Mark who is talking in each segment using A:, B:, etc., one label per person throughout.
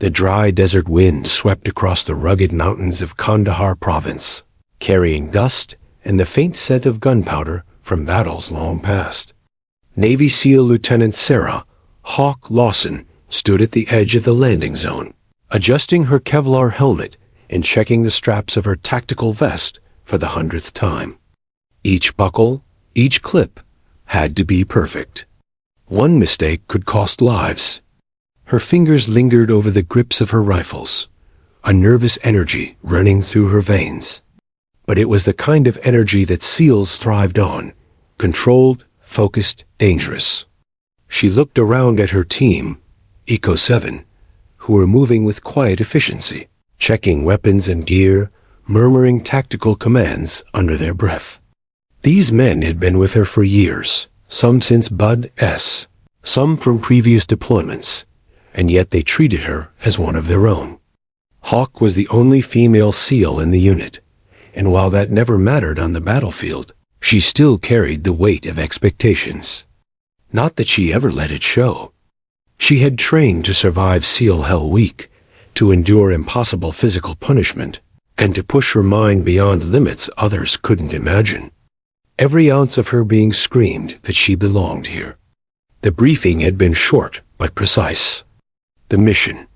A: The dry desert wind swept across the rugged mountains of Kandahar province, carrying dust and the faint scent of gunpowder from battles long past. Navy SEAL Lieutenant Sarah Hawk Lawson stood at the edge of the landing zone, adjusting her Kevlar helmet and checking the straps of her tactical vest for the 100th time. Each buckle, each clip, had to be perfect. One mistake could cost lives. Her fingers lingered over the grips of her rifles, a nervous energy running through her veins. But it was the kind of energy that SEALs thrived on, controlled, focused, dangerous. She looked around at her team, Eco 7, who were moving with quiet efficiency, checking weapons and gear, murmuring tactical commands under their breath. These men had been with her for years, some since Bud S., some from previous deployments, and yet they treated her as one of their own. Hawk was the only female SEAL in the unit, and while that never mattered on the battlefield, she still carried the weight of expectations. Not that she ever let it show. She had trained to survive SEAL Hell Week, to endure impossible physical punishment, and to push her mind beyond limits others couldn't imagine. Every ounce of her being screamed that she belonged here. The briefing had been short but precise. The mission: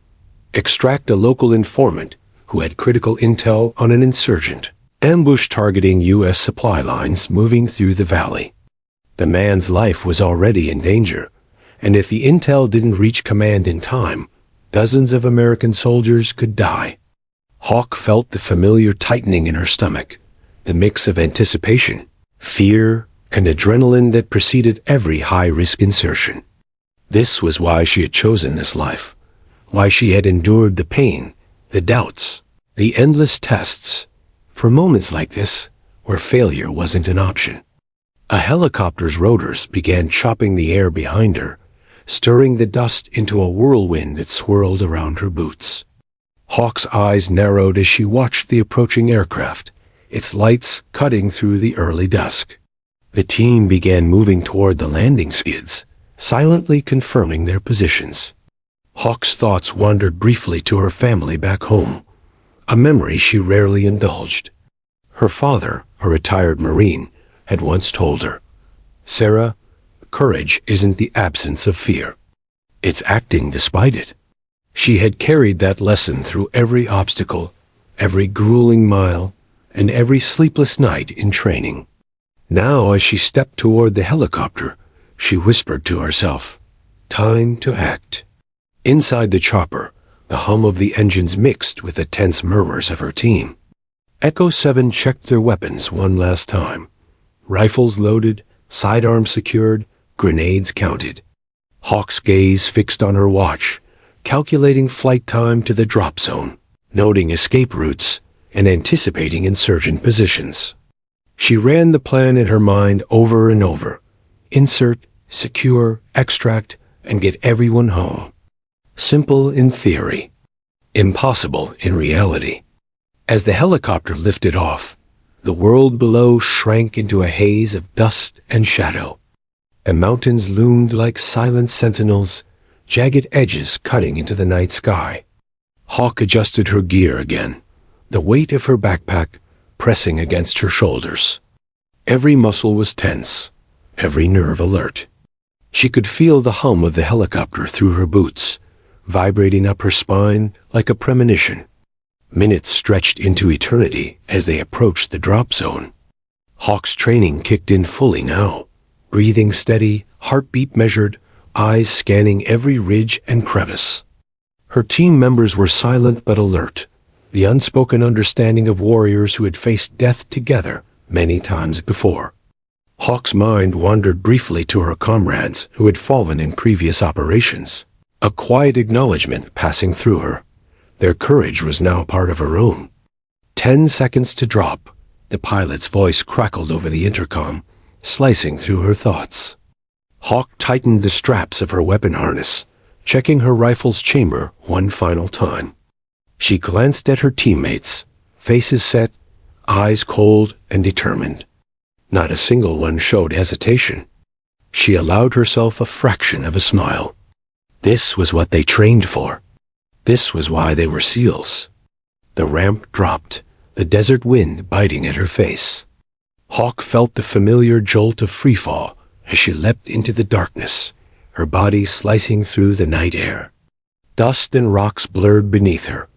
A: extract a local informant who had critical intel on an insurgent, ambush targeting U.S. supply lines moving through the valley. The man's life was already in danger, and if the intel didn't reach command in time, dozens of American soldiers could die. Hawk felt the familiar tightening in her stomach, the mix of anticipation, fear, and adrenaline that preceded every high-risk insertion. This was why she had chosen this life, why she had endured the pain, the doubts, the endless tests, for moments like this where failure wasn't an option. A helicopter's rotors began chopping the air behind her, stirring the dust into a whirlwind that swirled around her boots. Hawk's eyes narrowed as she watched the approaching aircraft, its lights cutting through the early dusk. The team began moving toward the landing skids, silently confirming their positions. Hawk's thoughts wandered briefly to her family back home, a memory she rarely indulged. Her father, a retired Marine, had once told her, "Sarah, courage isn't the absence of fear. It's acting despite it." She had carried that lesson through every obstacle, every grueling mile, and every sleepless night in training. Now, as she stepped toward the helicopter, she whispered to herself, "Time to act." Inside the chopper, the hum of the engines mixed with the tense murmurs of her team. Echo 7 checked their weapons one last time. Rifles loaded, sidearms secured, grenades counted. Hawk's gaze fixed on her watch, calculating flight time to the drop zone, noting escape routes, and anticipating insurgent positions. She ran the plan in her mind over and over. Insert, secure, extract, and get everyone home. Simple in theory, impossible in reality. As the helicopter lifted off, the world below shrank into a haze of dust and shadow. The mountains loomed like silent sentinels, jagged edges cutting into the night sky. Hawk adjusted her gear again, the weight of her backpack pressing against her shoulders. Every muscle was tense, every nerve alert. She could feel the hum of the helicopter through her boots, vibrating up her spine like a premonition. Minutes stretched into eternity as they approached the drop zone. Hawk's training kicked in fully now, breathing steady, heartbeat measured, eyes scanning every ridge and crevice. Her team members were silent but alert, the unspoken understanding of warriors who had faced death together many times before. Hawk's mind wandered briefly to her comrades who had fallen in previous operations, a quiet acknowledgement passing through her. Their courage was now part of her own. 10 seconds to drop, the pilot's voice crackled over the intercom, slicing through her thoughts. Hawk tightened the straps of her weapon harness, checking her rifle's chamber one final time. She glanced at her teammates, faces set, eyes cold and determined. Not a single one showed hesitation. She allowed herself a fraction of a smile. This was what they trained for. This was why they were SEALs. The ramp dropped, the desert wind biting at her face. Hawk felt the familiar jolt of freefall as she leapt into the darkness, her body slicing through the night air. Dust and rocks blurred beneath her,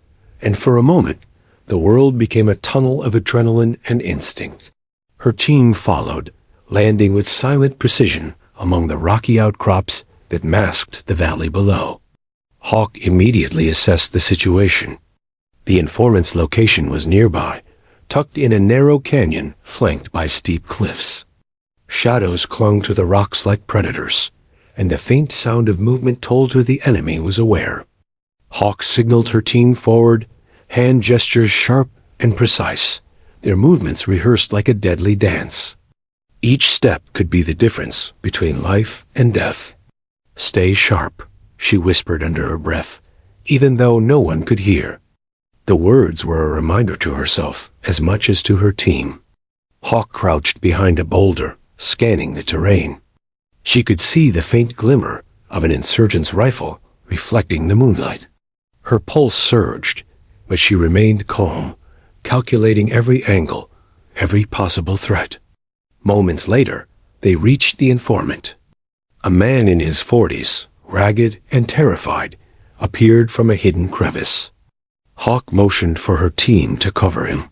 A: and for a moment, the world became a tunnel of adrenaline and instinct. Her team followed, landing with silent precision among the rocky outcrops that masked the valley below. Hawk immediately assessed the situation. The informant's location was nearby, tucked in a narrow canyon flanked by steep cliffs. Shadows clung to the rocks like predators, and the faint sound of movement told her the enemy was aware. Hawk signaled her team forward, hand gestures sharp and precise, their movements rehearsed like a deadly dance. Each step could be the difference between life and death. "Stay sharp," she whispered under her breath, even though no one could hear. The words were a reminder to herself as much as to her team. Hawk crouched behind a boulder, scanning the terrain. She could see the faint glimmer of an insurgent's rifle reflecting the moonlight. Her pulse surged, but she remained calm, calculating every angle, every possible threat. Moments later, they reached the informant. A man in his 40s, ragged and terrified, appeared from a hidden crevice. Hawk motioned for her team to cover him.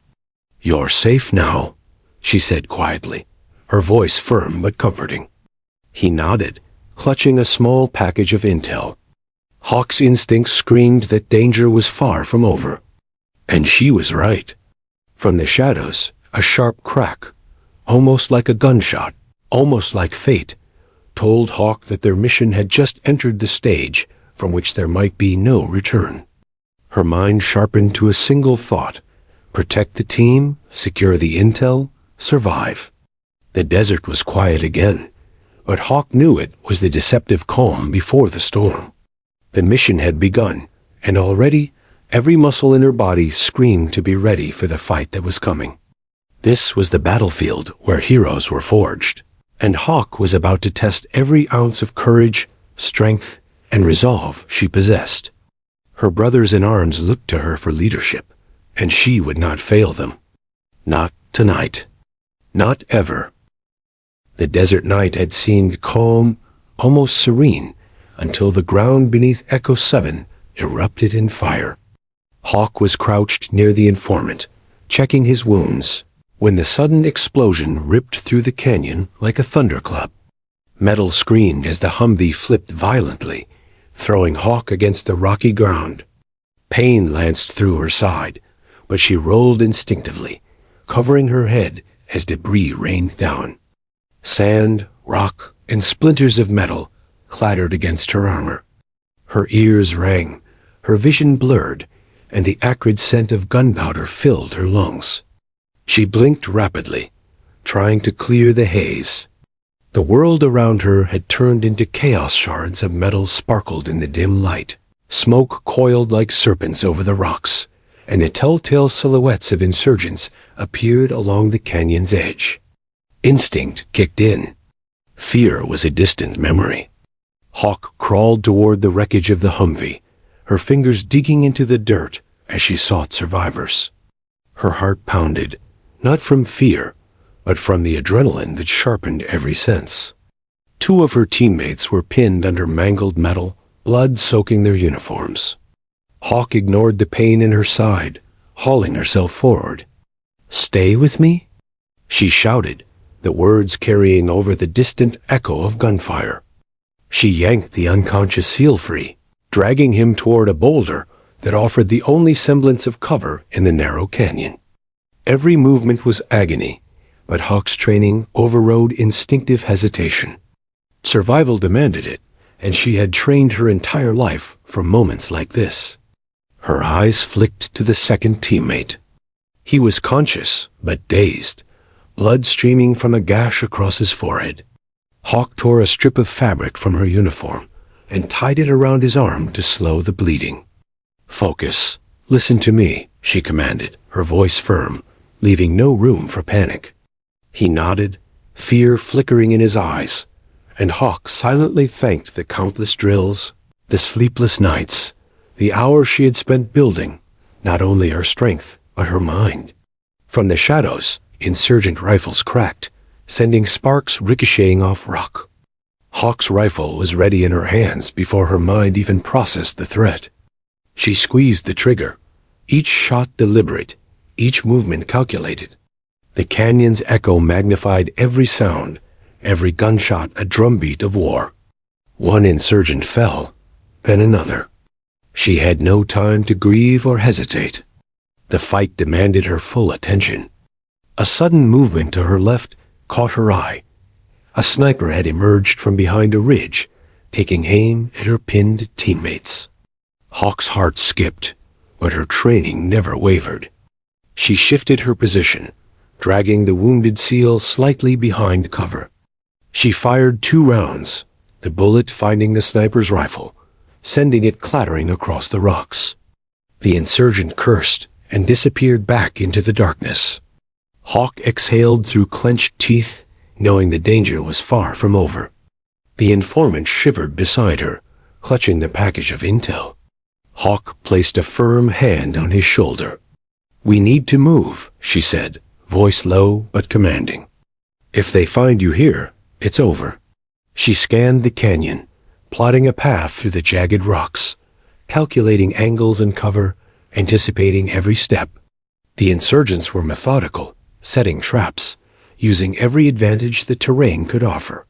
A: "You're safe now," she said quietly, her voice firm but comforting. He nodded, clutching a small package of intel. Hawk's instincts screamed that danger was far from over. And she was right. From the shadows, a sharp crack, almost like a gunshot, almost like fate, told Hawk that their mission had just entered the stage from which there might be no return. Her mind sharpened to a single thought: protect the team, secure the intel, survive. The desert was quiet again, but Hawk knew it was the deceptive calm before the storm. The mission had begun, and already every muscle in her body screamed to be ready for the fight that was coming. This was the battlefield where heroes were forged, and Hawk was about to test every ounce of courage, strength, and resolve she possessed. Her brothers in arms looked to her for leadership, and she would not fail them. Not tonight. Not ever. The desert night had seemed calm, almost serene, until the ground beneath Echo 7 erupted in fire. Hawk was crouched near the informant, checking his wounds, when the sudden explosion ripped through the canyon like a thunderclap. Metal screamed as the Humvee flipped violently, throwing Hawk against the rocky ground. Pain lanced through her side, but she rolled instinctively, covering her head as debris rained down. Sand, rock, and splinters of metal clattered against her armor. Her ears rang, her vision blurred, and the acrid scent of gunpowder filled her lungs. She blinked rapidly, trying to clear the haze. The world around her had turned into chaos. Shards of metal sparkled in the dim light. Smoke coiled like serpents over the rocks, and the telltale silhouettes of insurgents appeared along the canyon's edge. Instinct kicked in. Fear was a distant memory. Hawk crawled toward the wreckage of the Humvee, her fingers digging into the dirt as she sought survivors. Her heart pounded, not from fear, but from the adrenaline that sharpened every sense. 2 of her teammates were pinned under mangled metal, blood soaking their uniforms. Hawk ignored the pain in her side, hauling herself forward. "Stay with me?" she shouted, the words carrying over the distant echo of gunfire. She yanked the unconscious SEAL free, dragging him toward a boulder that offered the only semblance of cover in the narrow canyon. Every movement was agony, but Hawk's training overrode instinctive hesitation. Survival demanded it, and she had trained her entire life for moments like this. Her eyes flicked to the second teammate. He was conscious, but dazed, blood streaming from a gash across his forehead. Hawk tore a strip of fabric from her uniform and tied it around his arm to slow the bleeding. "Focus. Listen to me," she commanded, her voice firm, leaving no room for panic. He nodded, fear flickering in his eyes, and Hawk silently thanked the countless drills, the sleepless nights, The hours she had spent building, not only her strength, but her mind. From the shadows, insurgent rifles cracked, sending sparks ricocheting off rock. Hawk's rifle was ready in her hands before her mind even processed the threat. She squeezed the trigger, each shot deliberate, each movement calculated. The canyon's echo magnified every sound, every gunshot a drumbeat of war. One insurgent fell, then another. She had no time to grieve or hesitate. The fight demanded her full attention. A sudden movement to her left caught her eye. A sniper had emerged from behind a ridge, taking aim at her pinned teammates. Hawk's heart skipped, but her training never wavered. She shifted her position, dragging the wounded SEAL slightly behind cover. She fired 2 rounds, the bullet finding the sniper's rifle, sending it clattering across the rocks. The insurgent cursed and disappeared back into the darkness. Hawk exhaled through clenched teeth, knowing the danger was far from over. The informant shivered beside her, clutching the package of intel. Hawk placed a firm hand on his shoulder. "We need to move," she said, voice low but commanding. "If they find you here, it's over." She scanned the canyon, plotting a path through the jagged rocks, calculating angles and cover, anticipating every step. The insurgents were methodical, setting traps, using every advantage the terrain could offer.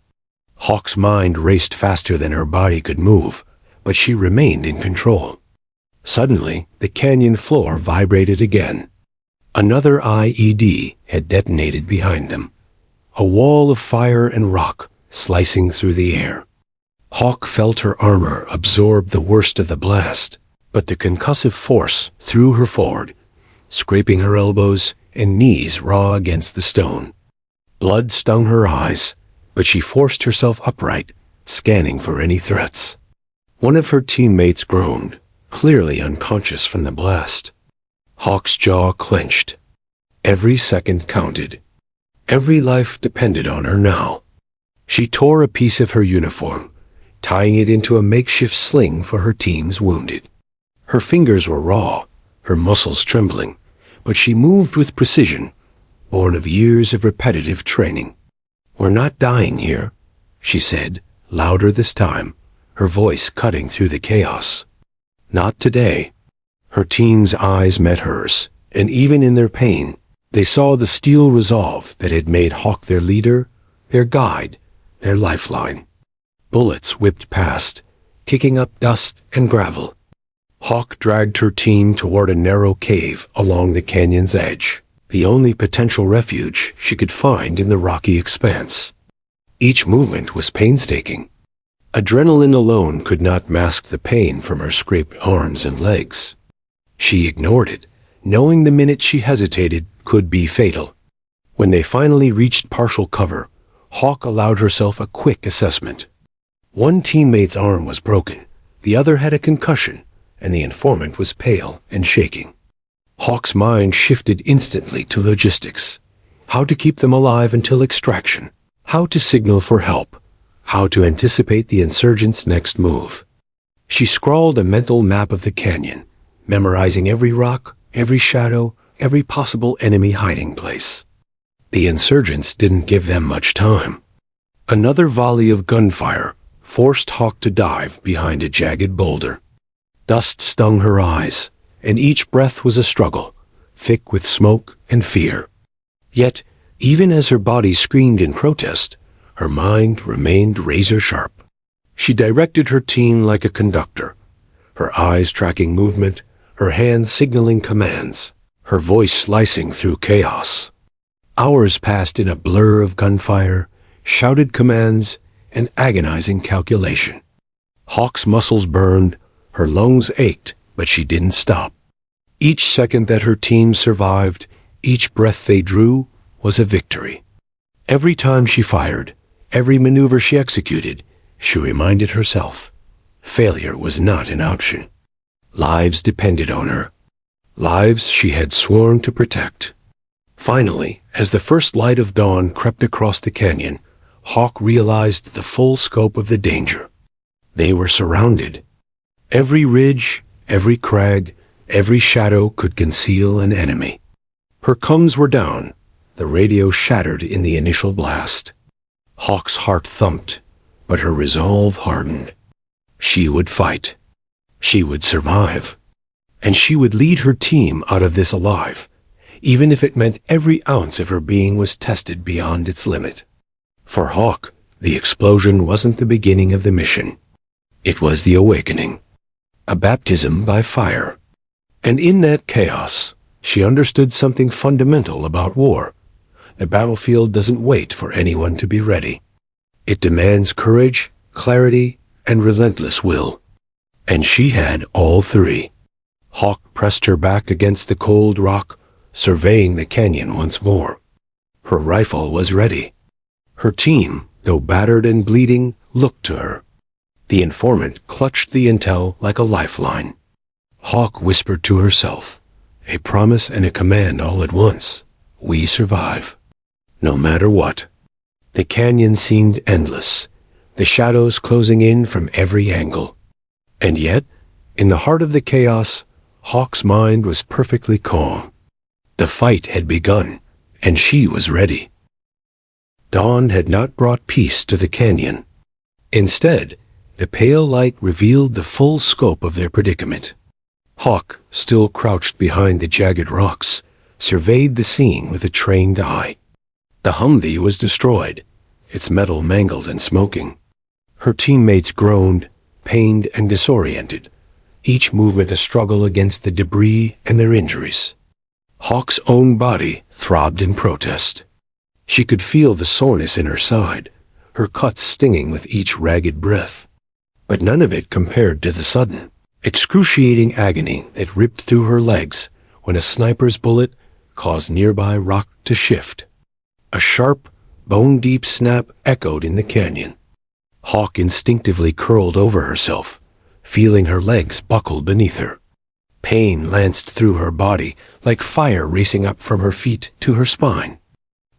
A: Hawk's mind raced faster than her body could move, but she remained in control. Suddenly, the canyon floor vibrated again. Another IED had detonated behind them, a wall of fire and rock slicing through the air. Hawk felt her armor absorb the worst of the blast, but the concussive force threw her forward, scraping her elbows and knees raw against the stone. Blood stung her eyes, but she forced herself upright, scanning for any threats. One of her teammates groaned, clearly unconscious from the blast. Hawk's jaw clenched. Every second counted. Every life depended on her now. She tore a piece of her uniform, tying it into a makeshift sling for her team's wounded. Her fingers were raw, her muscles trembling, but she moved with precision, born of years of repetitive training. "We're not dying here," she said, louder this time, her voice cutting through the chaos. "Not today." Her team's eyes met hers, and even in their pain, they saw the steel resolve that had made Hawk their leader, their guide, their lifeline. Bullets whipped past, kicking up dust and gravel. Hawk dragged her team toward a narrow cave along the canyon's edge, the only potential refuge she could find in the rocky expanse. Each movement was painstaking. Adrenaline alone could not mask the pain from her scraped arms and legs. She ignored it, knowing the minute she hesitated could be fatal. When they finally reached partial cover, Hawk allowed herself a quick assessment. One teammate's arm was broken, the other had a concussion, and the informant was pale and shaking. Hawk's mind shifted instantly to logistics. How to keep them alive until extraction, how to signal for help, how to anticipate the insurgents' next move. She scrawled a mental map of the canyon, memorizing every rock, every shadow, every possible enemy hiding place. The insurgents didn't give them much time. Another volley of gunfire forced Hawk to dive behind a jagged boulder. Dust stung her eyes, and each breath was a struggle, thick with smoke and fear. Yet, even as her body screamed in protest, her mind remained razor-sharp. She directed her team like a conductor, her eyes tracking movement, her hands signaling commands, her voice slicing through chaos. Hours passed in a blur of gunfire, shouted commands, and agonizing calculation. Hawk's muscles burned, her lungs ached, but she didn't stop. Each second that her team survived, each breath they drew, was a victory. Every time she fired, every maneuver she executed, she reminded herself, failure was not an option. Lives depended on her. Lives she had sworn to protect. Finally, as the first light of dawn crept across the canyon, Hawk realized the full scope of the danger. They were surrounded. Every ridge, Every crag, every shadow could conceal an enemy. Her comms were down. The radio shattered in the initial blast. Hawk's heart thumped, but her resolve hardened. She would fight. She would survive. And she would lead her team out of this alive, even if it meant every ounce of her being was tested beyond its limit. For Hawk, the explosion wasn't the beginning of the mission. It was the awakening. A baptism by fire. And in that chaos, she understood something fundamental about war. The battlefield doesn't wait for anyone to be ready. It demands courage, clarity, and relentless will. And she had all three. Hawk pressed her back against the cold rock, surveying the canyon once more. Her rifle was ready. Her team, though battered and bleeding, looked to her. The informant clutched the intel like a lifeline. Hawk whispered to herself, a promise and a command all at once. We survive. No matter what. The canyon seemed endless, the shadows closing in from every angle. And yet, in the heart of the chaos, Hawk's mind was perfectly calm. The fight had begun, and she was ready. Dawn had not brought peace to the canyon. Instead, the pale light revealed the full scope of their predicament. Hawk, still crouched behind the jagged rocks, surveyed the scene with a trained eye. The Humvee was destroyed, its metal mangled and smoking. Her teammates groaned, pained and disoriented, each movement a struggle against the debris and their injuries. Hawk's own body throbbed in protest. She could feel the soreness in her side, her cuts stinging with each ragged breath. But none of it compared to the sudden, excruciating agony that ripped through her legs when a sniper's bullet caused nearby rock to shift. A sharp, bone-deep snap echoed in the canyon. Hawk instinctively curled over herself, feeling her legs buckle beneath her. Pain lanced through her body like fire racing up from her feet to her spine.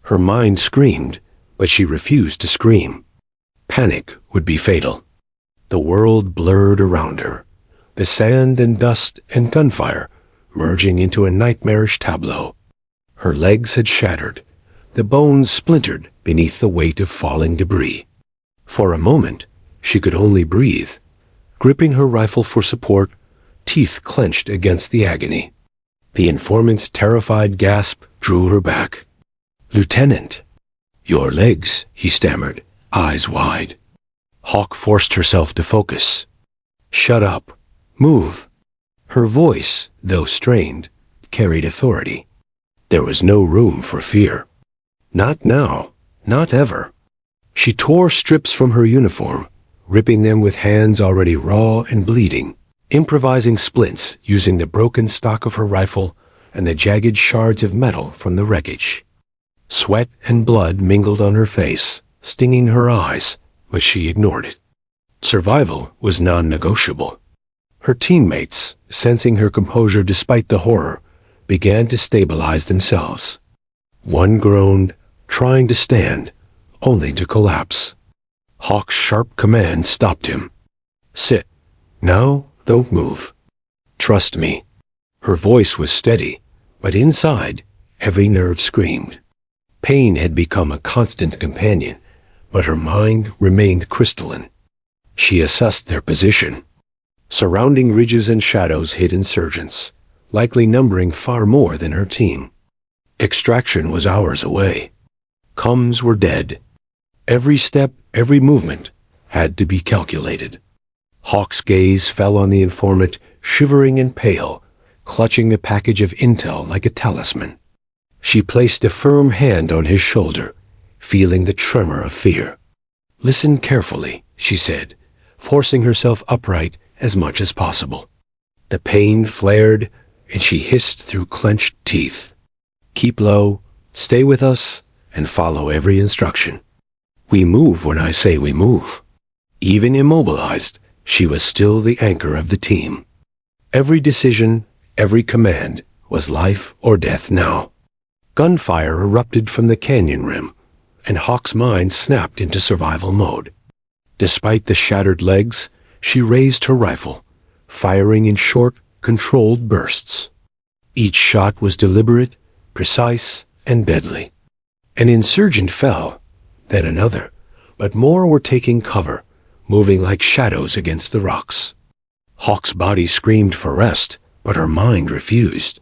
A: Her mind screamed, but she refused to scream. Panic would be fatal. The world blurred around her, the sand and dust and gunfire merging into a nightmarish tableau. Her legs had shattered, the bones splintered beneath the weight of falling debris. For a moment, she could only breathe, gripping her rifle for support, teeth clenched against the agony. The informant's terrified gasp drew her back. "Lieutenant." "Your legs," he stammered, eyes wide. Hawk forced herself to focus. "Shut up. Move." Her voice, though strained, carried authority. There was no room for fear. Not now, not ever. She tore strips from her uniform, ripping them with hands already raw and bleeding, improvising splints using the broken stock of her rifle and the jagged shards of metal from the wreckage. Sweat and blood mingled on her face, stinging her eyes, but she ignored it. Survival was non-negotiable. Her teammates, sensing her composure despite the horror, began to stabilize themselves. One groaned, trying to stand, only to collapse. Hawk's sharp command stopped him. "Sit. Now, don't move. Trust me." Her voice was steady, but inside, every nerve screamed. Pain had become a constant companion, but her mind remained crystalline. She assessed their position. Surrounding ridges and shadows hid insurgents, likely numbering far more than her team. Extraction was hours away. Comms were dead. Every step, every movement had to be calculated. Hawk's gaze fell on the informant, shivering and pale, clutching the package of intel like a talisman. She placed a firm hand on his shoulder, feeling the tremor of fear. "Listen carefully," she said, forcing herself upright as much as possible. The pain flared, and she hissed through clenched teeth. "Keep low, stay with us, and follow every instruction. We move when I say we move." Even immobilized, she was still the anchor of the team. Every decision, every command was life or death now. Gunfire erupted from the canyon rim, and Hawk's mind snapped into survival mode. Despite the shattered legs, she raised her rifle, firing in short, controlled bursts. Each shot was deliberate, precise, and deadly. An insurgent fell, then another, but more were taking cover, moving like shadows against the rocks. Hawk's body screamed for rest, but her mind refused.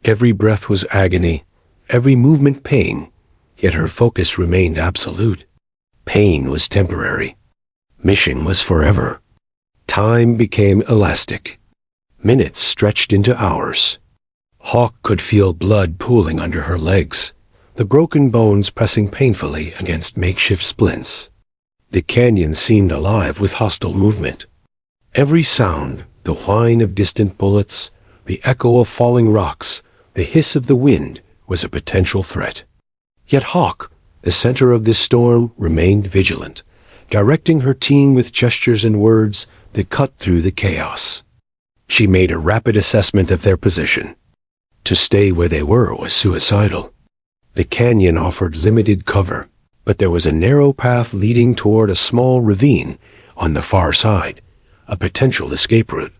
A: Every breath was agony, every movement pain, yet her focus remained absolute. Pain was temporary. Mission was forever. Time became elastic. Minutes stretched into hours. Hawk could feel blood pooling under her legs, the broken bones pressing painfully against makeshift splints. The canyon seemed alive with hostile movement. Every sound, the whine of distant bullets, the echo of falling rocks, the hiss of the wind, was a potential threat. Yet Hawk, the center of this storm, remained vigilant, directing her team with gestures and words that cut through the chaos. She made a rapid assessment of their position. To stay where they were was suicidal. The canyon offered limited cover, but there was a narrow path leading toward a small ravine on the far side, a potential escape route.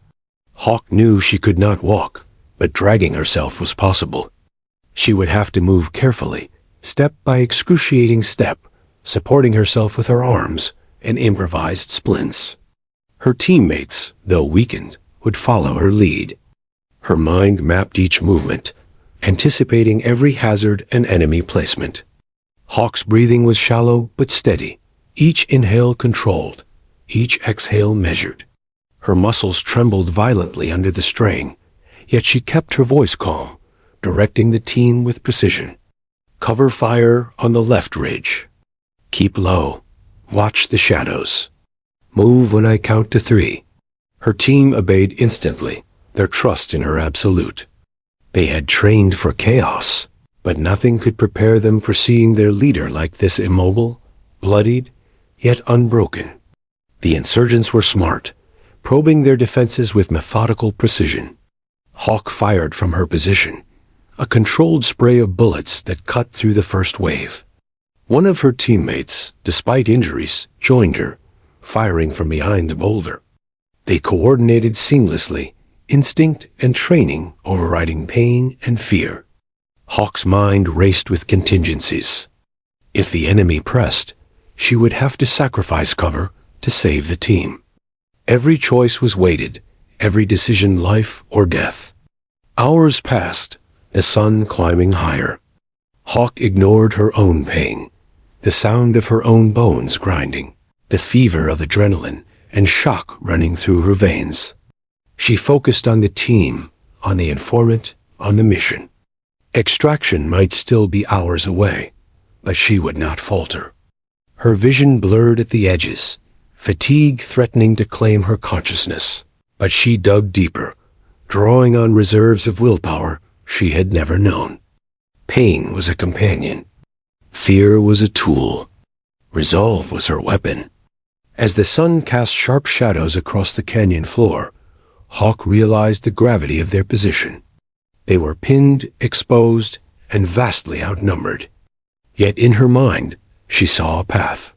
A: Hawk knew she could not walk, but dragging herself was possible. She would have to move carefully, step by excruciating step, supporting herself with her arms and improvised splints. Her teammates, though weakened, would follow her lead. Her mind mapped each movement, anticipating every hazard and enemy placement. Hawk's breathing was shallow but steady, each inhale controlled, each exhale measured. Her muscles trembled violently under the strain, yet she kept her voice calm, directing the team with precision. Cover fire on the left ridge. Keep low. Watch the shadows. Move when I count to 3. Her team obeyed instantly, their trust in her absolute. They had trained for chaos, but nothing could prepare them for seeing their leader like this, immobile, bloodied, yet unbroken. The insurgents were smart, probing their defenses with methodical precision. Hawk fired from her position, a controlled spray of bullets that cut through the first wave. One of her teammates, despite injuries, joined her, firing from behind the boulder. They coordinated seamlessly, instinct and training overriding pain and fear. Hawk's mind raced with contingencies. If the enemy pressed, she would have to sacrifice cover to save the team. Every choice was weighted, every decision life or death. Hours passed, the sun climbing higher. Hawk ignored her own pain, the sound of her own bones grinding, the fever of adrenaline and shock running through her veins. She focused on the team, on the informant, on the mission. Extraction might still be hours away, but she would not falter. Her vision blurred at the edges, fatigue threatening to claim her consciousness. But she dug deeper, drawing on reserves of willpower she had never known. Pain was a companion. Fear was a tool. Resolve was her weapon. As the sun cast sharp shadows across the canyon floor, Hawk realized the gravity of their position. They were pinned, exposed, and vastly outnumbered. Yet in her mind, she saw a path.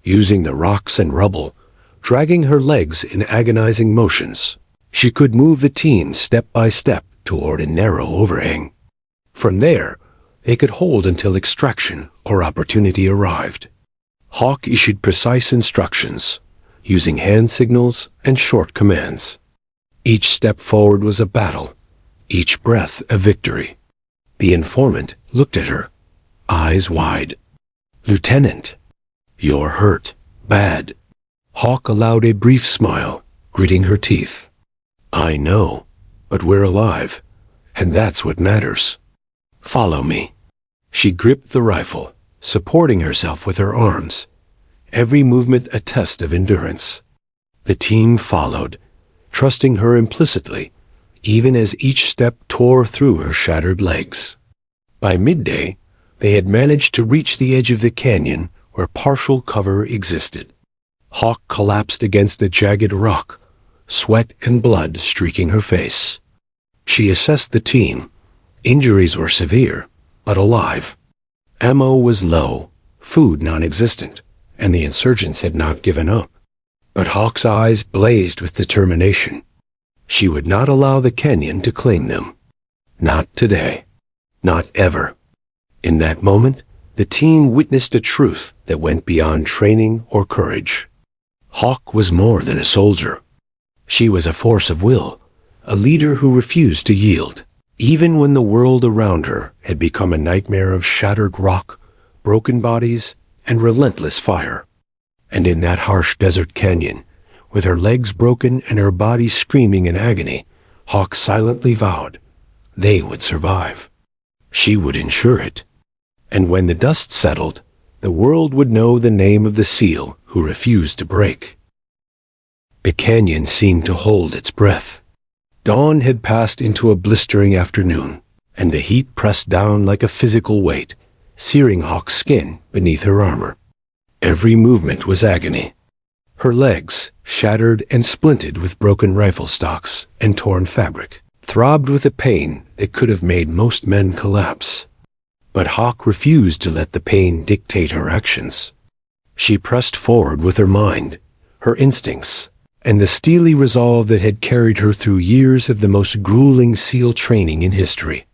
A: Using the rocks and rubble, dragging her legs in agonizing motions, she could move the team step by step toward a narrow overhang. From there, they could hold until extraction or opportunity arrived. Hawk issued precise instructions, using hand signals and short commands. Each step forward was a battle, each breath a victory. The informant looked at her, eyes wide. "Lieutenant, you're hurt, bad." Hawk allowed a brief smile, gritting her teeth. "I know, but we're alive, and that's what matters. Follow me." She gripped the rifle, supporting herself with her arms, every movement a test of endurance. The team followed, trusting her implicitly, even as each step tore through her shattered legs. By midday, they had managed to reach the edge of the canyon where partial cover existed. Hawk collapsed against a jagged rock, sweat and blood streaking her face. She assessed the team. Injuries were severe, but alive. Ammo was low, food non-existent, and the insurgents had not given up. But Hawk's eyes blazed with determination. She would not allow the canyon to claim them. Not today. Not ever. In that moment, the team witnessed a truth that went beyond training or courage. Hawk was more than a soldier. She was a force of will, a leader who refused to yield, even when the world around her had become a nightmare of shattered rock, broken bodies, and relentless fire. And in that harsh desert canyon, with her legs broken and her body screaming in agony, Hawk silently vowed they would survive. She would ensure it. And when the dust settled, the world would know the name of the seal who refused to break. The canyon seemed to hold its breath. Dawn had passed into a blistering afternoon, and the heat pressed down like a physical weight, searing Hawk's skin beneath her armor. Every movement was agony. Her legs, shattered and splinted with broken rifle stocks and torn fabric, throbbed with a pain that could have made most men collapse. But Hawk refused to let the pain dictate her actions. She pressed forward with her mind, her instincts, and the steely resolve that had carried her through years of the most grueling SEAL training in history.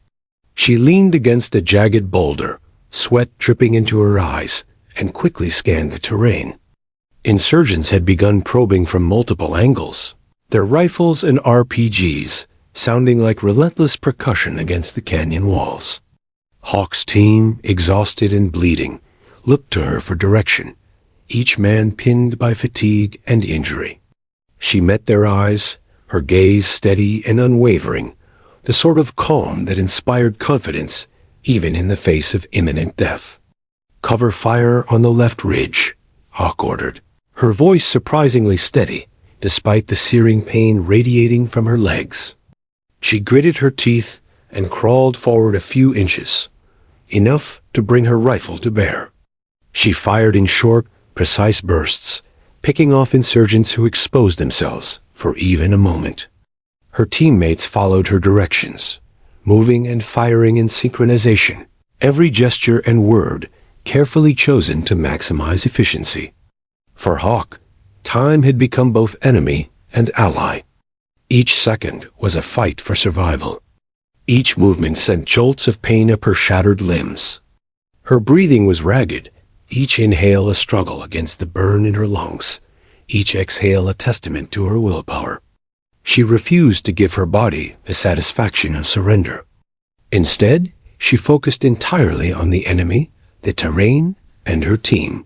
A: She leaned against a jagged boulder, sweat dripping into her eyes, and quickly scanned the terrain. Insurgents had begun probing from multiple angles, their rifles and RPGs sounding like relentless percussion against the canyon walls. Hawk's team, exhausted and bleeding, looked to her for direction, each man pinned by fatigue and injury. She met their eyes, her gaze steady and unwavering, the sort of calm that inspired confidence even in the face of imminent death. "Cover fire on the left ridge," Hawk ordered, her voice surprisingly steady, despite the searing pain radiating from her legs. She gritted her teeth and crawled forward a few inches, enough to bring her rifle to bear. She fired in short, precise bursts, picking off insurgents who exposed themselves for even a moment. Her teammates followed her directions, moving and firing in synchronization, every gesture and word carefully chosen to maximize efficiency. For Hawk, time had become both enemy and ally. Each second was a fight for survival. Each movement sent jolts of pain up her shattered limbs. Her breathing was ragged, each inhale a struggle against the burn in her lungs, each exhale a testament to her willpower. She refused to give her body the satisfaction of surrender. Instead, she focused entirely on the enemy, the terrain, and her team.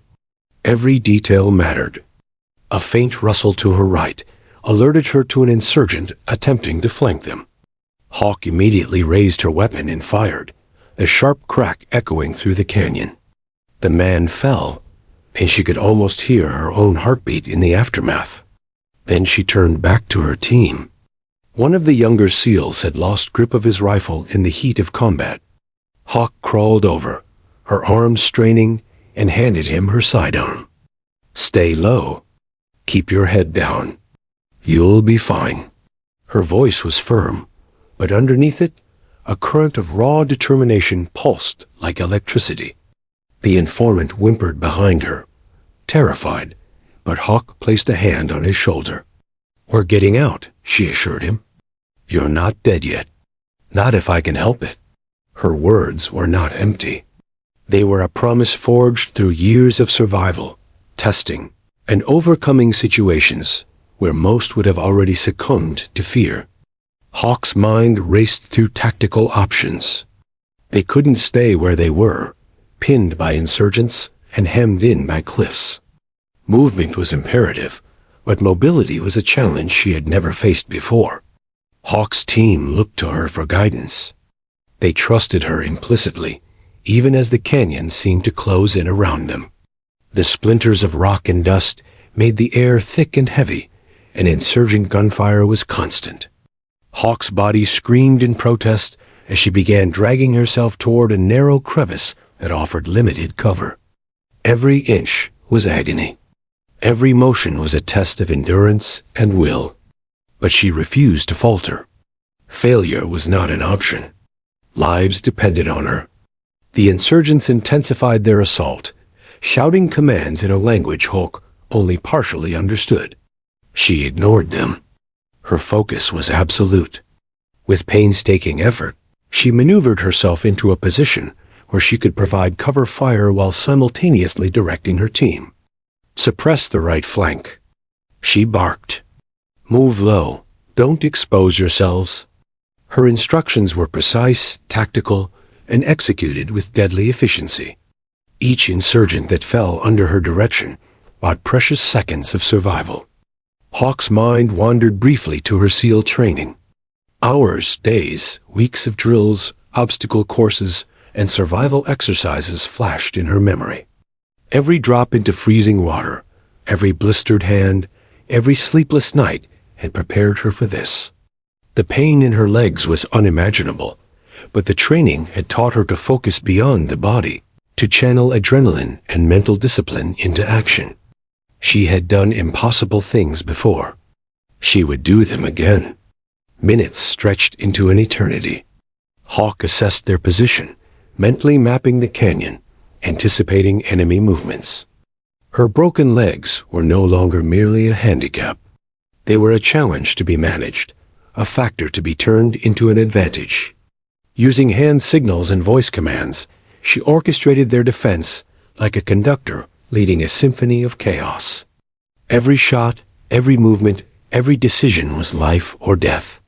A: Every detail mattered. A faint rustle to her right alerted her to an insurgent attempting to flank them. Hawk immediately raised her weapon and fired, the sharp crack echoing through the canyon. The man fell, and she could almost hear her own heartbeat in the aftermath. Then she turned back to her team. One of the younger SEALs had lost grip of his rifle in the heat of combat. Hawk crawled over, her arms straining, and handed him her sidearm. "Stay low. Keep your head down. You'll be fine." Her voice was firm, but underneath it, a current of raw determination pulsed like electricity. The informant whimpered behind her, terrified, but Hawk placed a hand on his shoulder. "We're getting out," she assured him. "You're not dead yet. Not if I can help it." Her words were not empty. They were a promise forged through years of survival, testing, and overcoming situations where most would have already succumbed to fear. Hawk's mind raced through tactical options. They couldn't stay where they were, pinned by insurgents and hemmed in by cliffs. Movement was imperative, but mobility was a challenge she had never faced before. Hawk's team looked to her for guidance. They trusted her implicitly, even as the canyon seemed to close in around them. The splinters of rock and dust made the air thick and heavy, and insurgent gunfire was constant. Hawk's body screamed in protest as she began dragging herself toward a narrow crevice that offered limited cover. Every inch was agony. Every motion was a test of endurance and will. But she refused to falter. Failure was not an option. Lives depended on her. The insurgents intensified their assault, shouting commands in a language Hawk only partially understood. She ignored them. Her focus was absolute. With painstaking effort, she maneuvered herself into a position where she could provide cover fire while simultaneously directing her team. Suppress the right flank. She barked. Move low. Don't expose yourselves. Her instructions were precise, tactical, and executed with deadly efficiency. Each insurgent that fell under her direction bought precious seconds of survival. Hawk's mind wandered briefly to her SEAL training. Hours, days, weeks of drills, obstacle courses, and survival exercises flashed in her memory. Every drop into freezing water, every blistered hand, every sleepless night had prepared her for this. The pain in her legs was unimaginable, but the training had taught her to focus beyond the body, to channel adrenaline and mental discipline into action. She had done impossible things before. She would do them again. Minutes stretched into an eternity. Hawk assessed their position, mentally mapping the canyon, anticipating enemy movements. Her broken legs were no longer merely a handicap. They were a challenge to be managed, a factor to be turned into an advantage. Using hand signals and voice commands, she orchestrated their defense like a conductor leading a symphony of chaos. Every shot, every movement, every decision was life or death.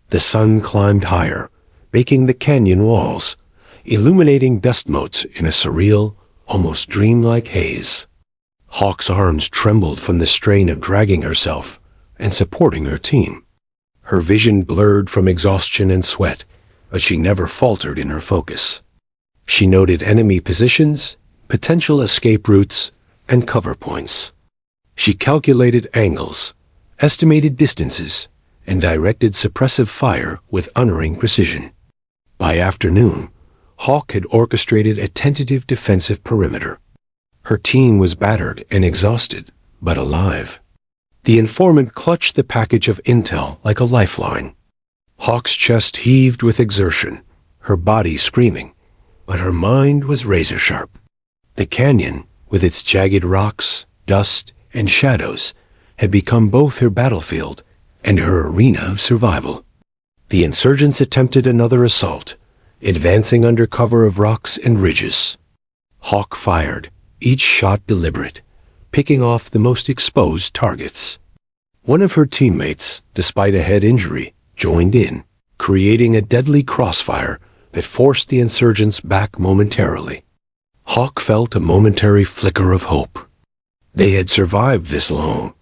A: The sun climbed higher, baking the canyon walls, illuminating dust motes in a surreal, almost dreamlike haze. Hawk's arms trembled from the strain of dragging herself and supporting her team. Her vision blurred from exhaustion and sweat, but she never faltered in her focus. She noted enemy positions, potential escape routes, and cover points. She calculated angles, estimated distances, and directed suppressive fire with unerring precision. By afternoon, Hawk had orchestrated a tentative defensive perimeter. Her team was battered and exhausted, but alive. The informant clutched the package of intel like a lifeline. Hawk's chest heaved with exertion, her body screaming, but her mind was razor-sharp. The canyon, with its jagged rocks, dust, and shadows, had become both her battlefield and her arena of survival. The insurgents attempted another assault, advancing under cover of rocks and ridges. Hawk fired, each shot deliberate, picking off the most exposed targets. One of her teammates, despite a head injury, joined in, creating a deadly crossfire that forced the insurgents back momentarily. Hawk felt a momentary flicker of hope. They had survived this long.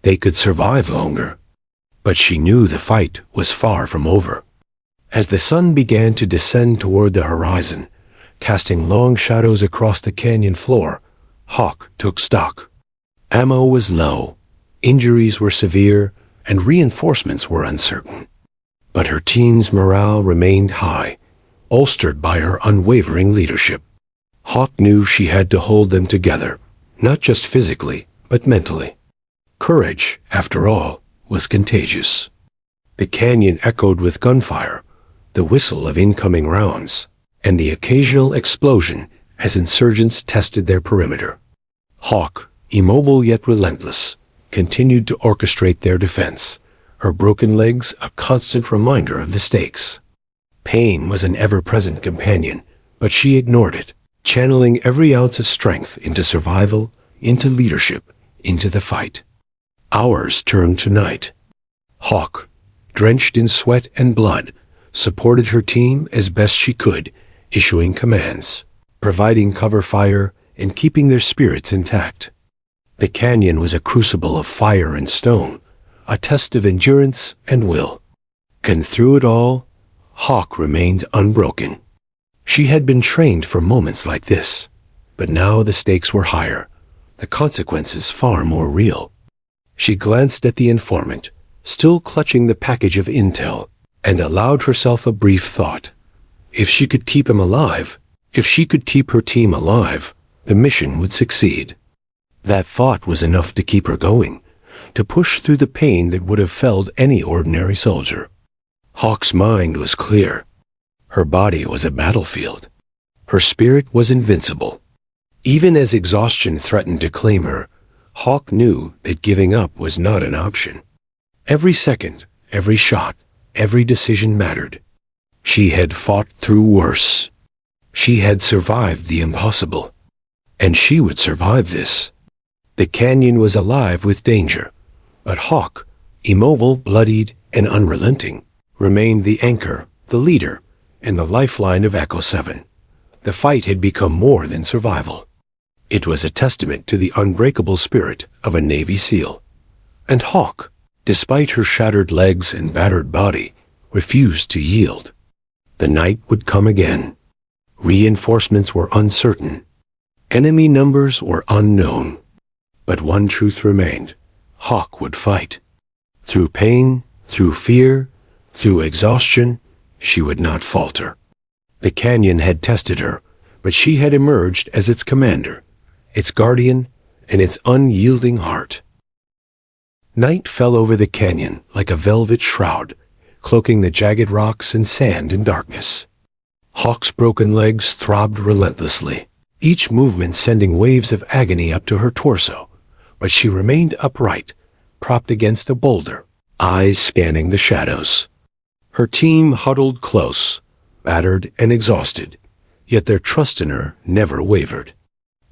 A: They could survive longer. But she knew the fight was far from over. As the sun began to descend toward the horizon, casting long shadows across the canyon floor, Hawk took stock. Ammo was low, injuries were severe, and reinforcements were uncertain. But her team's morale remained high, bolstered by her unwavering leadership. Hawk knew she had to hold them together, not just physically, but mentally. Courage, after all, was contagious. The canyon echoed with gunfire, the whistle of incoming rounds, and the occasional explosion as insurgents tested their perimeter. Hawk, immobile yet relentless, continued to orchestrate their defense, her broken legs a constant reminder of the stakes. Pain was an ever-present companion, but she ignored it, channeling every ounce of strength into survival, into leadership, into the fight. Hours turned to night. Hawk, drenched in sweat and blood, supported her team as best she could, issuing commands, providing cover fire, and keeping their spirits intact. The canyon was a crucible of fire and stone, a test of endurance and will. And through it all, Hawk remained unbroken. She had been trained for moments like this, but now the stakes were higher, the consequences far more real. She glanced at the informant, still clutching the package of intel, and allowed herself a brief thought. If she could keep him alive, if she could keep her team alive, the mission would succeed. That thought was enough to keep her going, to push through the pain that would have felled any ordinary soldier. Hawk's mind was clear. Her body was a battlefield. Her spirit was invincible. Even as exhaustion threatened to claim her, Hawk knew that giving up was not an option. Every second, every shot, every decision mattered. She had fought through worse. She had survived the impossible. And she would survive this. The canyon was alive with danger, but Hawk, immobile, bloodied, and unrelenting, remained the anchor, the leader, and the lifeline of Echo 7. The fight had become more than survival. It was a testament to the unbreakable spirit of a Navy SEAL. And Hawk, despite her shattered legs and battered body, refused to yield. The night would come again. Reinforcements were uncertain. Enemy numbers were unknown. But one truth remained. Hawk would fight. Through pain, through fear, through exhaustion, she would not falter. The canyon had tested her, but she had emerged as its commander, its guardian, and its unyielding heart. Night fell over the canyon like a velvet shroud, cloaking the jagged rocks and sand in darkness. Hawk's broken legs throbbed relentlessly, each movement sending waves of agony up to her torso, but she remained upright, propped against a boulder, eyes scanning the shadows. Her team huddled close, battered and exhausted, yet their trust in her never wavered.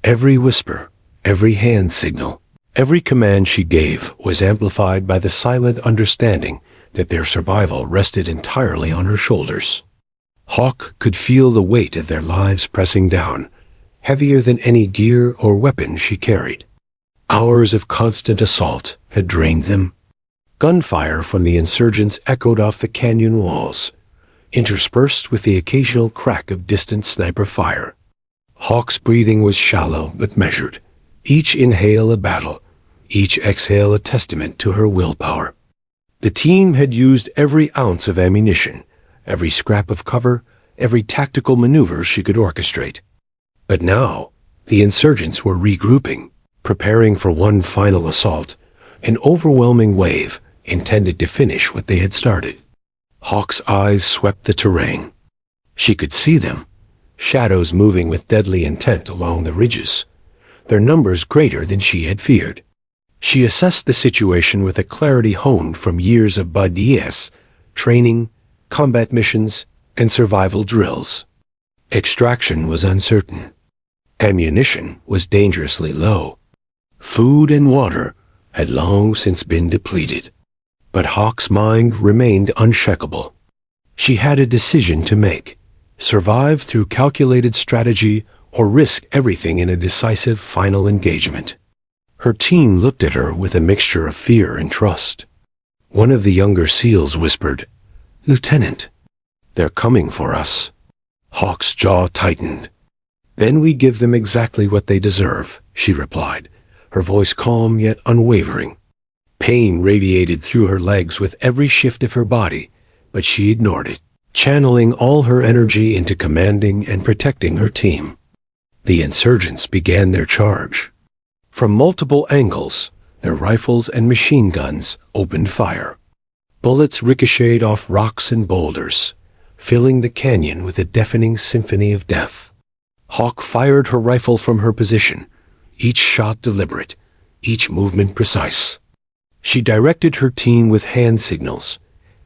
A: Every whisper, every hand signal, every command she gave was amplified by the silent understanding that their survival rested entirely on her shoulders. Hawk could feel the weight of their lives pressing down, heavier than any gear or weapon she carried. Hours of constant assault had drained them. Gunfire from the insurgents echoed off the canyon walls, interspersed with the occasional crack of distant sniper fire. Hawk's breathing was shallow but measured, each inhale a battle, each exhale a testament to her willpower. The team had used every ounce of ammunition, every scrap of cover, every tactical maneuver she could orchestrate. But now, the insurgents were regrouping, preparing for one final assault, an overwhelming wave intended to finish what they had started. Hawk's eyes swept the terrain. She could see them, shadows moving with deadly intent along the ridges, their numbers greater than she had feared. She assessed the situation with a clarity honed from years of BDS, training, combat missions, and survival drills. Extraction was uncertain. Ammunition was dangerously low. Food and water had long since been depleted. But Hawk's mind remained unshakable. She had a decision to make: survive through calculated strategy or risk everything in a decisive final engagement. Her team looked at her with a mixture of fear and trust. One of the younger SEALs whispered, "Lieutenant, they're coming for us." Hawk's jaw tightened. "Then we give them exactly what they deserve," she replied, her voice calm yet unwavering. Pain radiated through her legs with every shift of her body, but she ignored it, channeling all her energy into commanding and protecting her team. The insurgents began their charge. From multiple angles, their rifles and machine guns opened fire. Bullets ricocheted off rocks and boulders, filling the canyon with a deafening symphony of death. Hawk fired her rifle from her position, each shot deliberate, each movement precise. She directed her team with hand signals,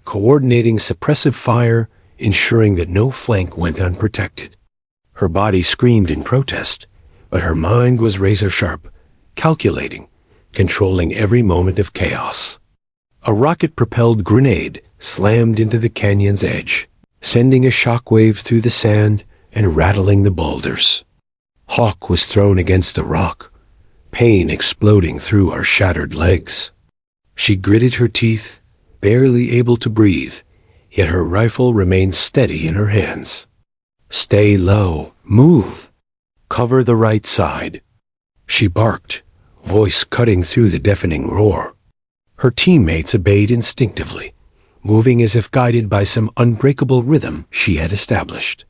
A: coordinating suppressive fire, ensuring that no flank went unprotected. Her body screamed in protest, but her mind was razor-sharp, calculating, controlling every moment of chaos. A rocket-propelled grenade slammed into the canyon's edge, sending a shockwave through the sand and rattling the boulders. Hawk was thrown against a rock, pain exploding through her shattered legs. She gritted her teeth, barely able to breathe, yet her rifle remained steady in her hands. "Stay low, move, cover the right side," she barked, voice cutting through the deafening roar. Her teammates obeyed instinctively, moving as if guided by some unbreakable rhythm she had established.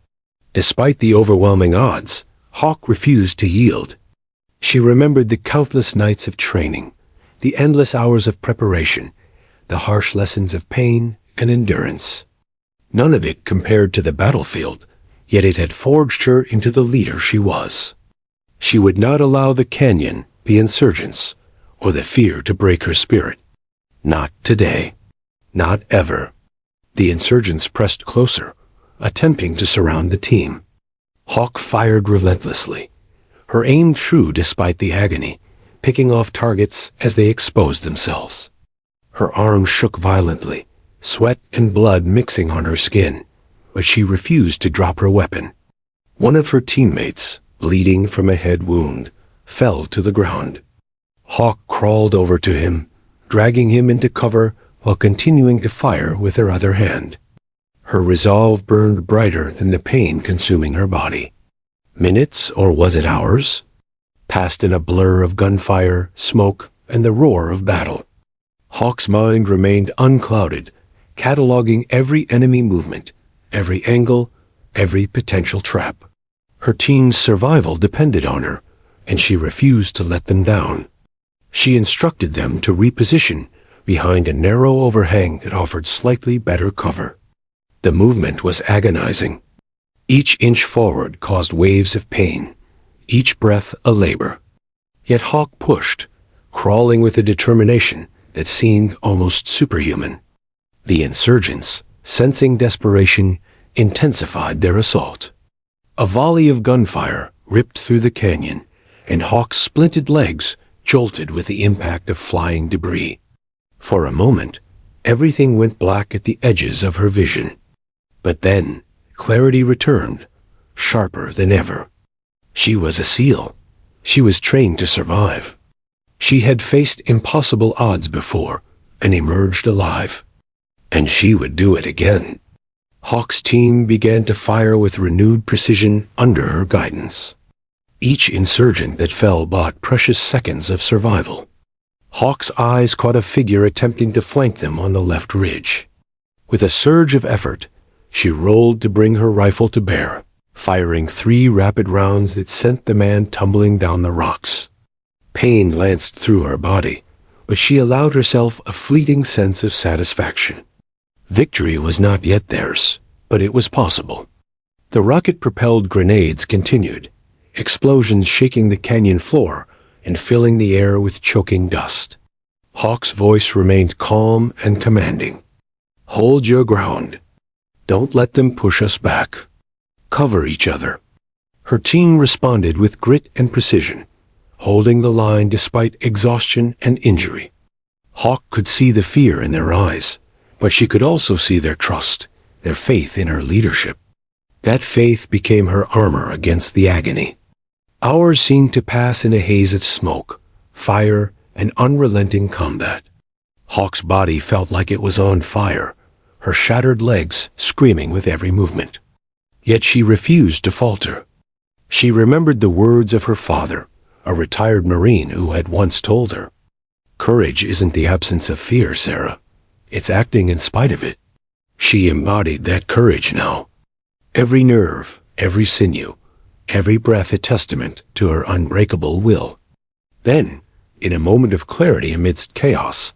A: Despite the overwhelming odds, Hawk refused to yield. She remembered the countless nights of training, the endless hours of preparation, the harsh lessons of pain and endurance. None of it compared to the battlefield, yet it had forged her into the leader she was. She would not allow the canyon, the insurgents, or the fear to break her spirit. Not today. Not ever. The insurgents pressed closer, attempting to surround the team. Hawk fired relentlessly, her aim true despite the agony, picking off targets as they exposed themselves. Her arms shook violently, sweat and blood mixing on her skin, but she refused to drop her weapon. One of her teammates, bleeding from a head wound, fell to the ground. Hawk crawled over to him, dragging him into cover while continuing to fire with her other hand. Her resolve burned brighter than the pain consuming her body. Minutes, or was it hours, passed in a blur of gunfire, smoke, and the roar of battle. Hawk's mind remained unclouded, cataloging every enemy movement, every angle, every potential trap. Her team's survival depended on her, and she refused to let them down. She instructed them to reposition behind a narrow overhang that offered slightly better cover. The movement was agonizing. Each inch forward caused waves of pain, each breath a labor. Yet Hawk pushed, crawling with a determination that seemed almost superhuman. The insurgents, sensing desperation, intensified their assault. A volley of gunfire ripped through the canyon, and Hawk's splinted legs jolted with the impact of flying debris. For a moment, everything went black at the edges of her vision. But then, clarity returned, sharper than ever. She was a SEAL. She was trained to survive. She had faced impossible odds before and emerged alive. And she would do it again. Hawk's team began to fire with renewed precision under her guidance. Each insurgent that fell bought precious seconds of survival. Hawk's eyes caught a figure attempting to flank them on the left ridge. With a surge of effort, she rolled to bring her rifle to bear, firing 3 rapid rounds that sent the man tumbling down the rocks. Pain lanced through her body, but she allowed herself a fleeting sense of satisfaction. Victory was not yet theirs, but it was possible. The rocket-propelled grenades continued, explosions shaking the canyon floor and filling the air with choking dust. Hawk's voice remained calm and commanding. "Hold your ground. Don't let them push us back. Cover each other." Her team responded with grit and precision, holding the line despite exhaustion and injury. Hawk could see the fear in their eyes, but she could also see their trust, their faith in her leadership. That faith became her armor against the agony. Hours seemed to pass in a haze of smoke, fire, and unrelenting combat. Hawk's body felt like it was on fire, her shattered legs screaming with every movement. Yet she refused to falter. She remembered the words of her father, a retired Marine who had once told her, "Courage isn't the absence of fear, Sarah. It's acting in spite of it." She embodied that courage now. Every nerve, every sinew, every breath a testament to her unbreakable will. Then, in a moment of clarity amidst chaos,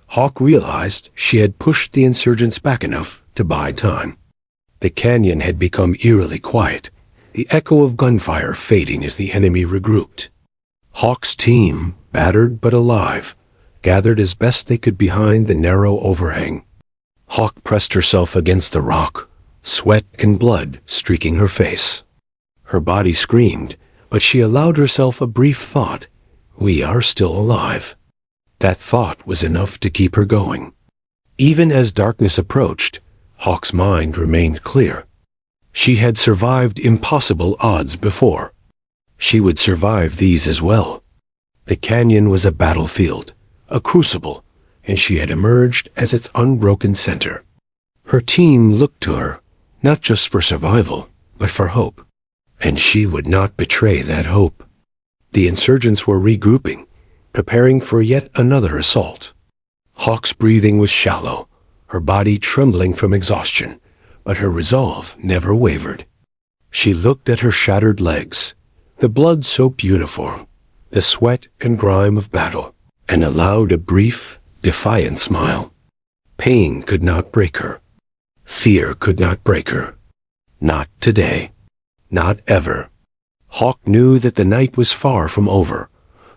A: Hawk realized she had pushed the insurgents back enough to buy time. The canyon had become eerily quiet, the echo of gunfire fading as the enemy regrouped. Hawk's team, battered but alive, gathered as best they could behind the narrow overhang. Hawk pressed herself against the rock, sweat and blood streaking her face. Her body screamed, but she allowed herself a brief thought. We are still alive. That thought was enough to keep her going. Even as darkness approached, Hawk's mind remained clear. She had survived impossible odds before. She would survive these as well. The canyon was a battlefield, a crucible, and she had emerged as its unbroken center. Her team looked to her, not just for survival, but for hope. And she would not betray that hope. The insurgents were regrouping, preparing for yet another assault. Hawk's breathing was shallow, her body trembling from exhaustion, but her resolve never wavered. She looked at her shattered legs, the blood-soaked uniform, the sweat and grime of battle, and allowed a brief, defiant smile. Pain could not break her. Fear could not break her. Not today. Not ever. Hawk knew that the night was far from over,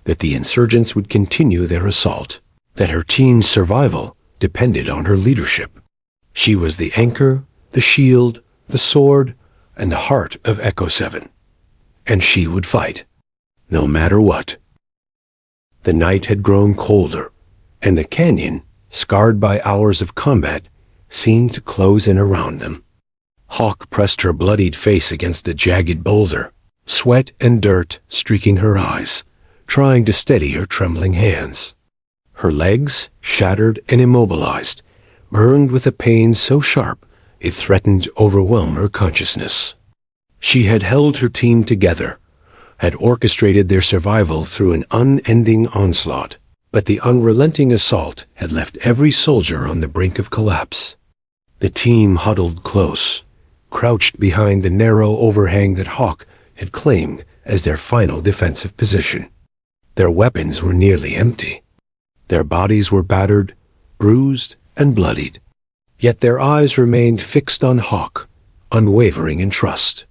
A: that the insurgents would continue their assault, that her team's survival depended on her leadership. She was the anchor, the shield, the sword, and the heart of Echo 7. And she would fight, no matter what. The night had grown colder, and the canyon, scarred by hours of combat, seemed to close in around them. Hawk pressed her bloodied face against the jagged boulder, sweat and dirt streaking her eyes, trying to steady her trembling hands. Her legs, shattered and immobilized, burned with a pain so sharp it threatened to overwhelm her consciousness. She had held her team together, had orchestrated their survival through an unending onslaught, but the unrelenting assault had left every soldier on the brink of collapse. The team huddled close, crouched behind the narrow overhang that Hawk had claimed as their final defensive position. Their weapons were nearly empty. Their bodies were battered, bruised, and bloodied. Yet their eyes remained fixed on Hawk, unwavering in trust.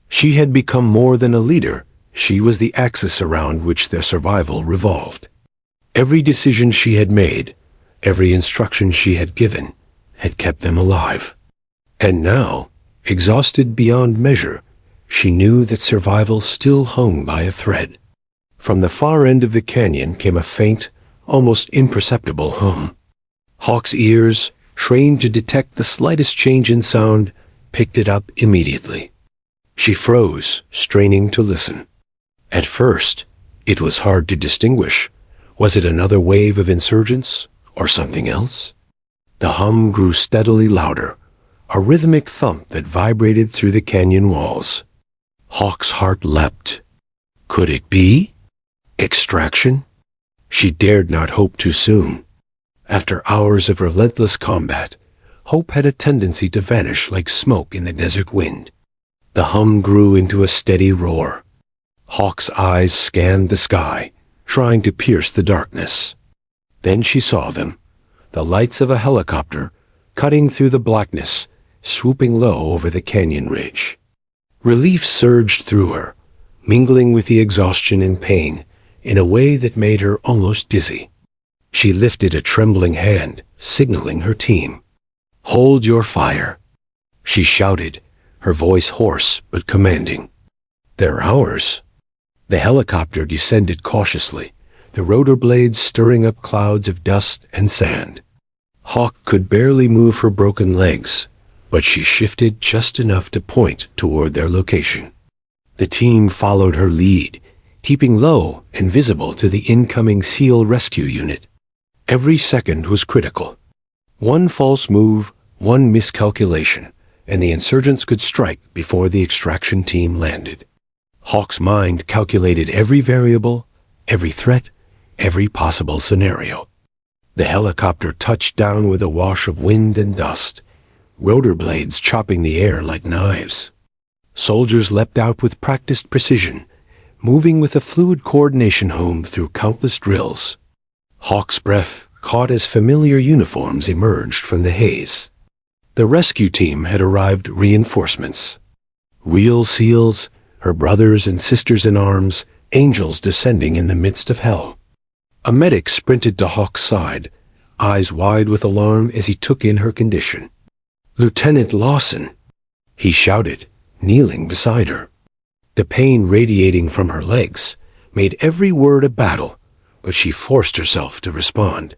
A: She had become more than a leader. She was the axis around which their survival revolved. Every decision she had made, every instruction she had given, had kept them alive. And now, exhausted beyond measure, she knew that survival still hung by a thread. From the far end of the canyon came a faint, almost imperceptible hum. Hawk's ears, trained to detect the slightest change in sound, picked it up immediately. She froze, straining to listen. At first, it was hard to distinguish. Was it another wave of insurgents, or something else? The hum grew steadily louder, a rhythmic thump that vibrated through the canyon walls. Hawk's heart leapt. Could it be? Extraction? She dared not hope too soon. After hours of relentless combat, hope had a tendency to vanish like smoke in the desert wind. The hum grew into a steady roar. Hawk's eyes scanned the sky, trying to pierce the darkness. Then she saw them, the lights of a helicopter, cutting through the blackness, swooping low over the canyon ridge. Relief surged through her, mingling with the exhaustion and pain in a way that made her almost dizzy. She lifted a trembling hand, signaling her team. "Hold your fire," she shouted, her voice hoarse but commanding. "They're ours." The helicopter descended cautiously, the rotor blades stirring up clouds of dust and sand. Hawk could barely move her broken legs, but she shifted just enough to point toward their location. The team followed her lead, keeping low and visible to the incoming SEAL rescue unit. Every second was critical. One false move, one miscalculation, and the insurgents could strike before the extraction team landed. Hawk's mind calculated every variable, every threat, every possible scenario. The helicopter touched down with a wash of wind and dust, rotor blades chopping the air like knives. Soldiers leapt out with practiced precision, moving with a fluid coordination honed through countless drills. Hawk's breath caught as familiar uniforms emerged from the haze. The rescue team had arrived reinforcements. Real SEALs, her brothers and sisters in arms, angels descending in the midst of hell. A medic sprinted to Hawk's side, eyes wide with alarm as he took in her condition. "Lieutenant Lawson," he shouted, kneeling beside her. The pain radiating from her legs made every word a battle, but she forced herself to respond.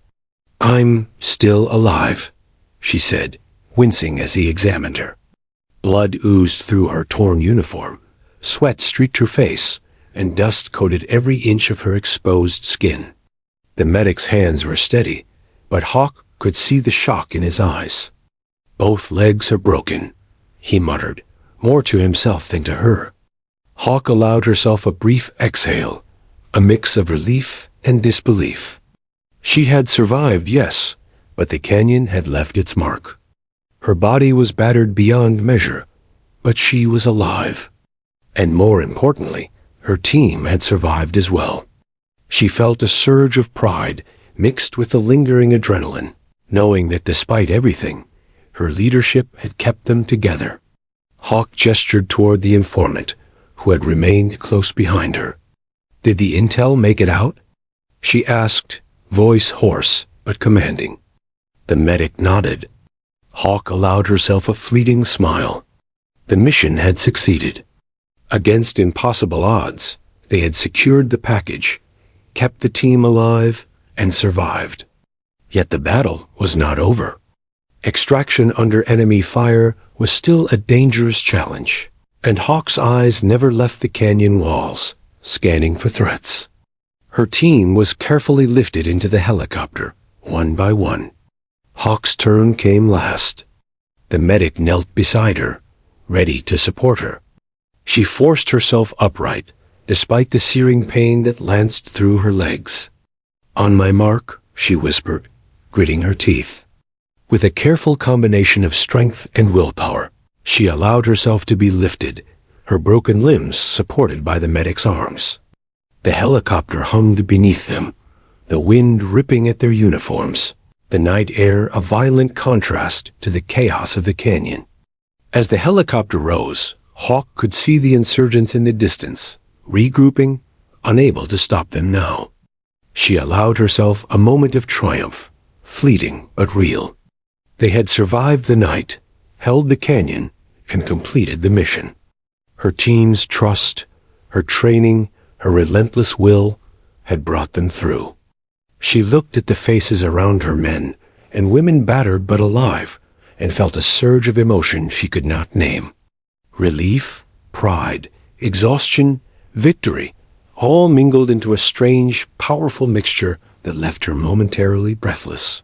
A: "I'm still alive," she said, wincing as he examined her. Blood oozed through her torn uniform, sweat streaked her face, and dust coated every inch of her exposed skin. The medic's hands were steady, but Hawk could see the shock in his eyes. "Both legs are broken," he muttered, more to himself than to her. Hawk allowed herself a brief exhale, a mix of relief and disbelief. She had survived, yes, but the canyon had left its mark. Her body was battered beyond measure, but she was alive. And more importantly, her team had survived as well. She felt a surge of pride mixed with the lingering adrenaline, knowing that despite everything, her leadership had kept them together. Hawk gestured toward the informant, who had remained close behind her. "Did the intel make it out?" she asked, voice hoarse but commanding. The medic nodded. Hawk allowed herself a fleeting smile. The mission had succeeded. Against impossible odds, they had secured the package, kept the team alive, and survived. Yet the battle was not over. Extraction under enemy fire was still a dangerous challenge, and Hawk's eyes never left the canyon walls, scanning for threats. Her team was carefully lifted into the helicopter, one by one. Hawk's turn came last. The medic knelt beside her, ready to support her. She forced herself upright, despite the searing pain that lanced through her legs. "On my mark," she whispered, gritting her teeth. With a careful combination of strength and willpower, she allowed herself to be lifted, her broken limbs supported by the medic's arms. The helicopter hummed beneath them, the wind ripping at their uniforms, the night air a violent contrast to the chaos of the canyon. As the helicopter rose, Hawk could see the insurgents in the distance, regrouping, unable to stop them now. She allowed herself a moment of triumph, fleeting but real. They had survived the night, held the canyon, and completed the mission. Her team's trust, her training, her relentless will had brought them through. She looked at the faces around her, men and women battered but alive, and felt a surge of emotion she could not name. Relief, pride, exhaustion, victory, all mingled into a strange, powerful mixture that left her momentarily breathless.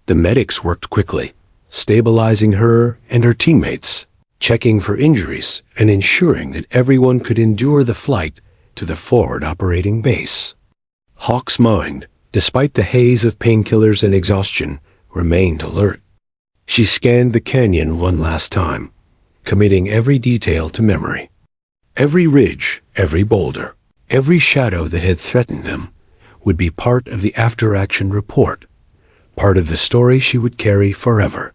A: The medics worked quickly, stabilizing her and her teammates, checking for injuries and ensuring that everyone could endure the flight to the forward operating base. Hawk's mind, despite the haze of painkillers and exhaustion, remained alert. She scanned the canyon one last time, committing every detail to memory. Every ridge, every boulder, every shadow that had threatened them would be part of the after-action report, part of the story she would carry forever.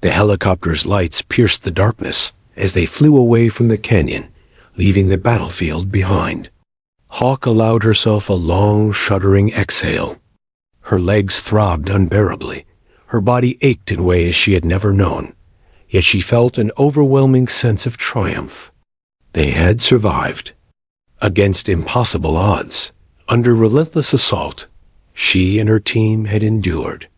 A: The helicopter's lights pierced the darkness as they flew away from the canyon, leaving the battlefield behind. Hawk allowed herself a long, shuddering exhale. Her legs throbbed unbearably. Her body ached in ways she had never known, yet she felt an overwhelming sense of triumph. They had survived. Against impossible odds, under relentless assault, she and her team had endured.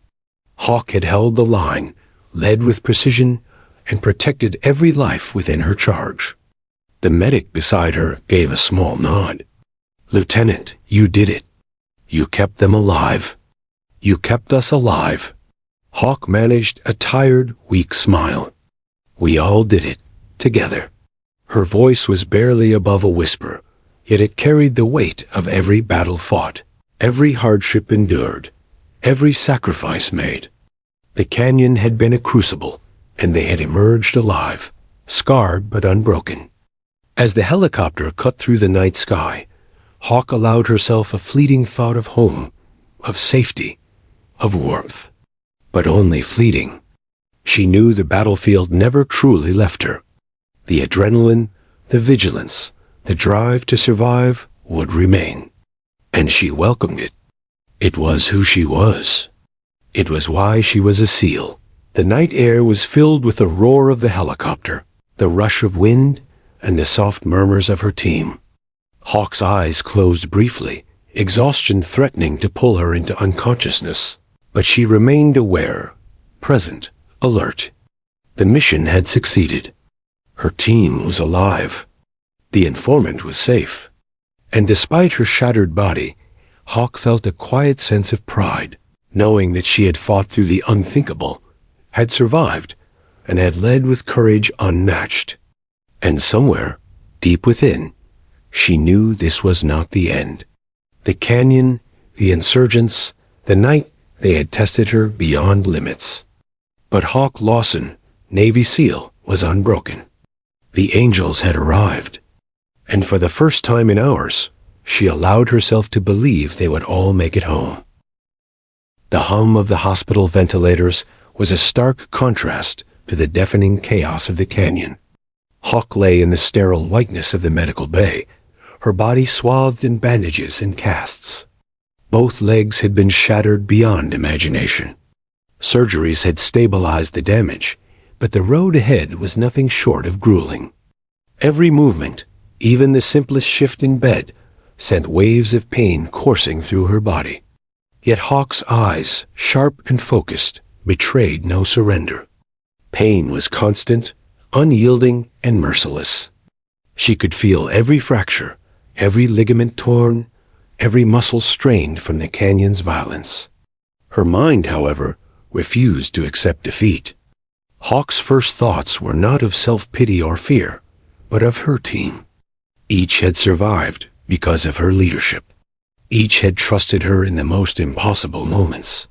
A: Hawk had held the line, led with precision, and protected every life within her charge. The medic beside her gave a small nod. "Lieutenant, you did it. You kept them alive. You kept us alive." Hawk managed a tired, weak smile. "We all did it, together." Her voice was barely above a whisper, yet it carried the weight of every battle fought, every hardship endured, every sacrifice made. The canyon had been a crucible, and they had emerged alive, scarred but unbroken. As the helicopter cut through the night sky, Hawk allowed herself a fleeting thought of home, of safety, of warmth. But only fleeting. She knew the battlefield never truly left her. The adrenaline, the vigilance, the drive to survive would remain. And she welcomed it. It was who she was. It was why she was a SEAL. The night air was filled with the roar of the helicopter, the rush of wind, and the soft murmurs of her team. Hawk's eyes closed briefly, exhaustion threatening to pull her into unconsciousness. But she remained aware, present, alert. The mission had succeeded. Her team was alive. The informant was safe. And despite her shattered body, Hawk felt a quiet sense of pride, knowing that she had fought through the unthinkable, had survived, and had led with courage unmatched. And somewhere, deep within, she knew this was not the end. The canyon, the insurgents, the night, they had tested her beyond limits. But Hawk Lawson, Navy SEAL, was unbroken. The angels had arrived. And for the first time in hours, she allowed herself to believe they would all make it home. The hum of the hospital ventilators was a stark contrast to the deafening chaos of the canyon. Hawk lay in the sterile whiteness of the medical bay, her body swathed in bandages and casts. Both legs had been shattered beyond imagination. Surgeries had stabilized the damage, but the road ahead was nothing short of grueling. Every movement, even the simplest shift in bed, sent waves of pain coursing through her body. Yet Hawk's eyes, sharp and focused, betrayed no surrender. Pain was constant, unyielding, and merciless. She could feel every fracture, every ligament torn, every muscle strained from the canyon's violence. Her mind, however, refused to accept defeat. Hawk's first thoughts were not of self-pity or fear, but of her team. Each had survived because of her leadership. Each had trusted her in the most impossible moments.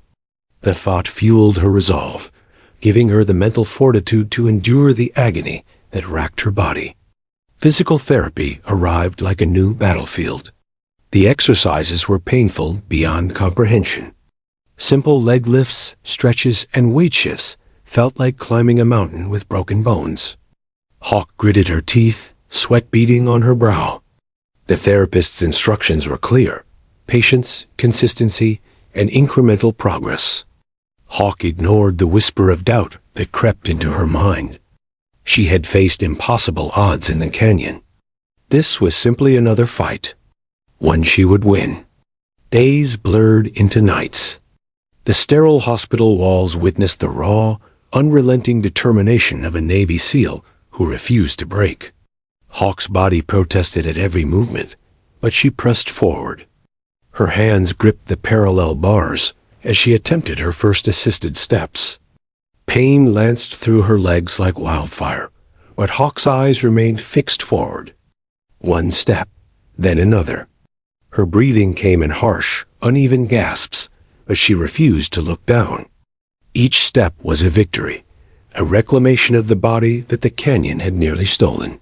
A: The thought fueled her resolve, giving her the mental fortitude to endure the agony that racked her body. Physical therapy arrived like a new battlefield. The exercises were painful beyond comprehension. Simple leg lifts, stretches, and weight shifts felt like climbing a mountain with broken bones. Hawk gritted her teeth, sweat beading on her brow. The therapist's instructions were clear: patience, consistency, and incremental progress. Hawk ignored the whisper of doubt that crept into her mind. She had faced impossible odds in the canyon. This was simply another fight, one she would win. Days blurred into nights. The sterile hospital walls witnessed the raw, unrelenting determination of a Navy SEAL who refused to break. Hawk's body protested at every movement, but she pressed forward. Her hands gripped the parallel bars as she attempted her first assisted steps. Pain lanced through her legs like wildfire, but Hawk's eyes remained fixed forward. One step, then another. Her breathing came in harsh, uneven gasps, but she refused to look down. Each step was a victory, a reclamation of the body that the canyon had nearly stolen.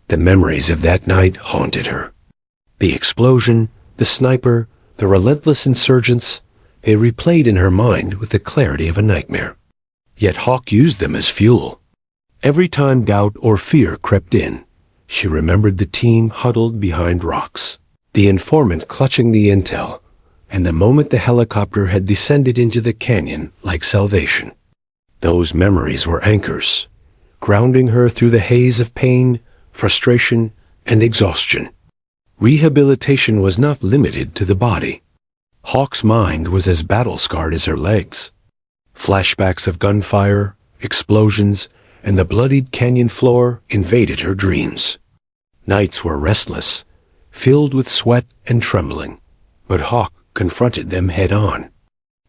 A: The memories of that night haunted her. The explosion, the sniper, the relentless insurgents, they replayed in her mind with the clarity of a nightmare. Yet Hawk used them as fuel. Every time doubt or fear crept in, she remembered the team huddled behind rocks, the informant clutching the intel, and the moment the helicopter had descended into the canyon like salvation. Those memories were anchors, grounding her through the haze of pain, frustration, and exhaustion. Rehabilitation was not limited to the body. Hawk's mind was as battle-scarred as her legs. Flashbacks of gunfire, explosions, and the bloodied canyon floor invaded her dreams. Nights were restless, filled with sweat and trembling, but Hawk confronted them head-on.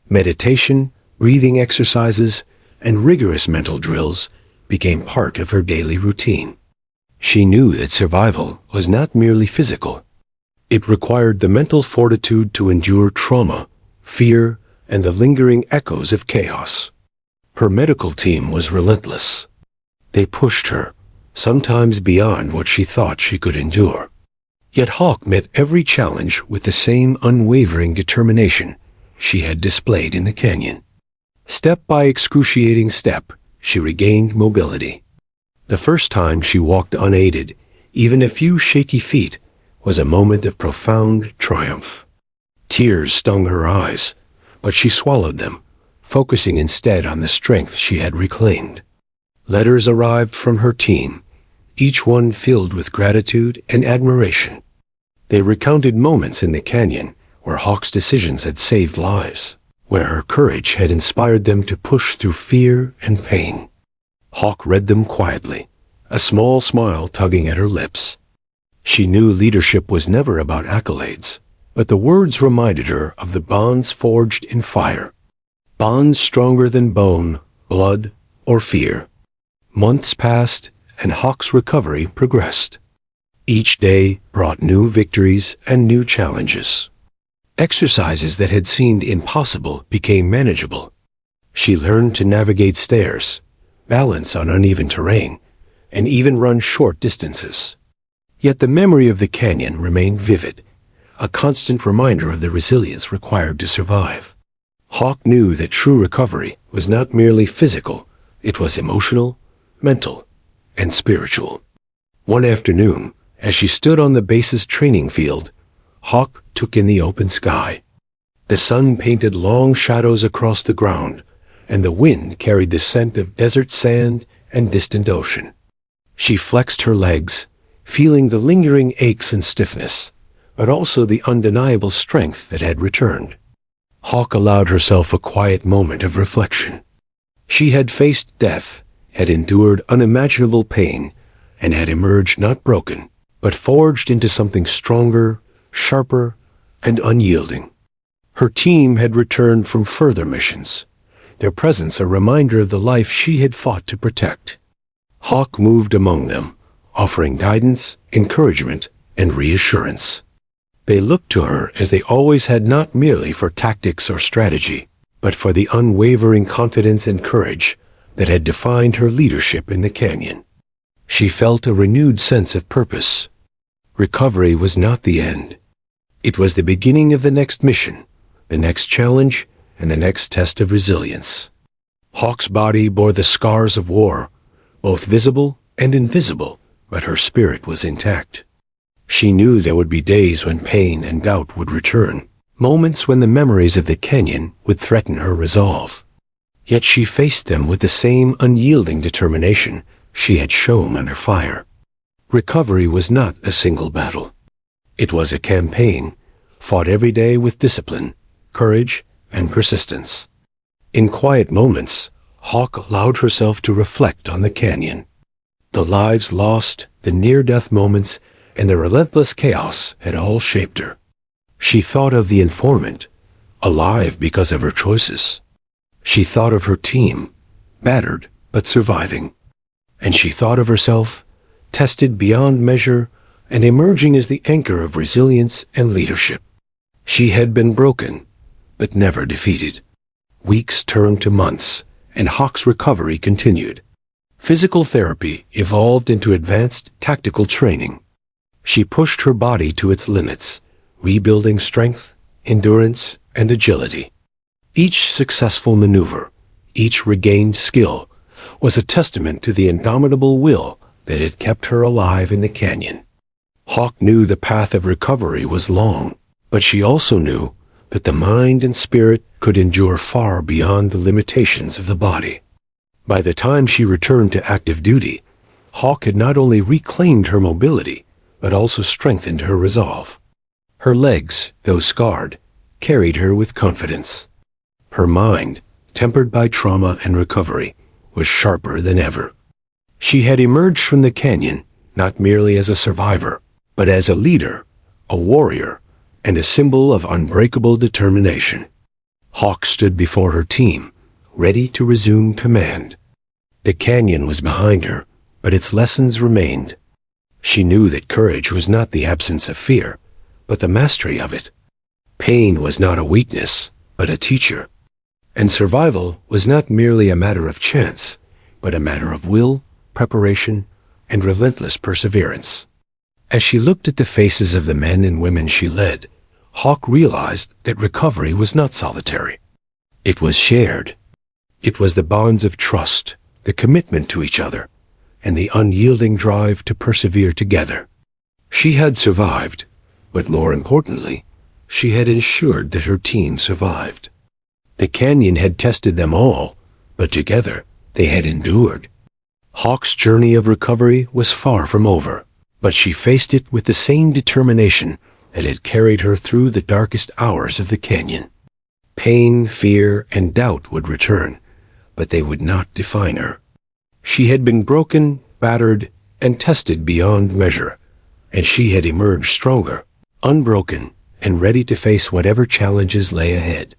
A: Meditation, breathing exercises, and rigorous mental drills became part of her daily routine. She knew that survival was not merely physical. It required the mental fortitude to endure trauma, fear, and the lingering echoes of chaos. Her medical team was relentless. They pushed her, sometimes beyond what she thought she could endure. Yet Hawk met every challenge with the same unwavering determination she had displayed in the canyon. Step by excruciating step, she regained mobility. The first time she walked unaided, even a few shaky feet, was a moment of profound triumph. Tears stung her eyes, but she swallowed them, focusing instead on the strength she had reclaimed. Letters arrived from her team, each one filled with gratitude and admiration. They recounted moments in the canyon where Hawk's decisions had saved lives, where her courage had inspired them to push through fear and pain. Hawk read them quietly, a small smile tugging at her lips. She knew leadership was never about accolades, but the words reminded her of the bonds forged in fire. Bonds stronger than bone, blood, or fear. Months passed, and Hawk's recovery progressed. Each day brought new victories and new challenges. Exercises that had seemed impossible became manageable. She learned to navigate stairs, balance on uneven terrain, and even run short distances. Yet the memory of the canyon remained vivid, a constant reminder of the resilience required to survive. Hawk knew that true recovery was not merely physical, it was emotional, mental, and spiritual. One afternoon, as she stood on the base's training field, Hawk took in the open sky. The sun painted long shadows across the ground, and the wind carried the scent of desert sand and distant ocean. She flexed her legs, feeling the lingering aches and stiffness, but also the undeniable strength that had returned. Hawk allowed herself a quiet moment of reflection. She had faced death, had endured unimaginable pain, and had emerged not broken, but forged into something stronger, sharper, and unyielding. Her team had returned from further missions, their presence a reminder of the life she had fought to protect. Hawk moved among them, offering guidance, encouragement, and reassurance. They looked to her as they always had, not merely for tactics or strategy, but for the unwavering confidence and courage that had defined her leadership in the canyon. She felt a renewed sense of purpose. Recovery was not the end. It was the beginning of the next mission, the next challenge, and the next test of resilience. Hawk's body bore the scars of war, both visible and invisible, but her spirit was intact. She knew there would be days when pain and doubt would return, moments when the memories of the canyon would threaten her resolve. Yet she faced them with the same unyielding determination she had shown under fire. Recovery was not a single battle. It was a campaign, fought every day with discipline, courage, and persistence. In quiet moments, Hawk allowed herself to reflect on the canyon. The lives lost, the near-death moments, and the relentless chaos had all shaped her. She thought of the informant, alive because of her choices. She thought of her team, battered but surviving. And she thought of herself, tested beyond measure and emerging as the anchor of resilience and leadership. She had been broken, but never defeated. Weeks turned to months, and Hawk's recovery continued. Physical therapy evolved into advanced tactical training. She pushed her body to its limits, rebuilding strength, endurance, and agility. Each successful maneuver, each regained skill, was a testament to the indomitable will that had kept her alive in the canyon. Hawk knew the path of recovery was long, but she also knew that the mind and spirit could endure far beyond the limitations of the body. By the time she returned to active duty, Hawk had not only reclaimed her mobility, but also strengthened her resolve. Her legs, though scarred, carried her with confidence. Her mind, tempered by trauma and recovery, was sharper than ever. She had emerged from the canyon not merely as a survivor, but as a leader, a warrior, and a symbol of unbreakable determination. Hawk stood before her team, ready to resume command. The canyon was behind her, but its lessons remained. She knew that courage was not the absence of fear, but the mastery of it. Pain was not a weakness, but a teacher. And survival was not merely a matter of chance, but a matter of will, preparation, and relentless perseverance. As she looked at the faces of the men and women she led, Hawk realized that recovery was not solitary. It was shared. It was the bonds of trust, the commitment to each other, and the unyielding drive to persevere together. She had survived, but more importantly, she had ensured that her team survived. The canyon had tested them all, but together they had endured. Hawk's journey of recovery was far from over, but she faced it with the same determination that had carried her through the darkest hours of the canyon. Pain, fear, and doubt would return, but they would not define her. She had been broken, battered, and tested beyond measure, and she had emerged stronger, unbroken, and ready to face whatever challenges lay ahead.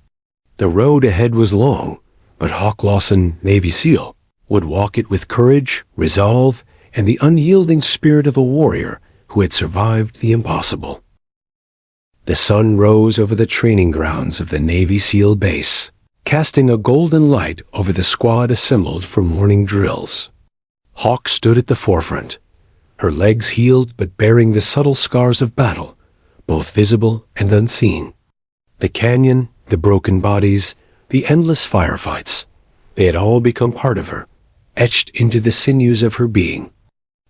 A: The road ahead was long, but Hawk Lawson, Navy SEAL, would walk it with courage, resolve, and the unyielding spirit of a warrior who had survived the impossible. The sun rose over the training grounds of the Navy SEAL base, casting a golden light over the squad assembled for morning drills. Hawk stood at the forefront, her legs healed but bearing the subtle scars of battle, both visible and unseen. The canyon, the broken bodies, the endless firefights, they had all become part of her, etched into the sinews of her being.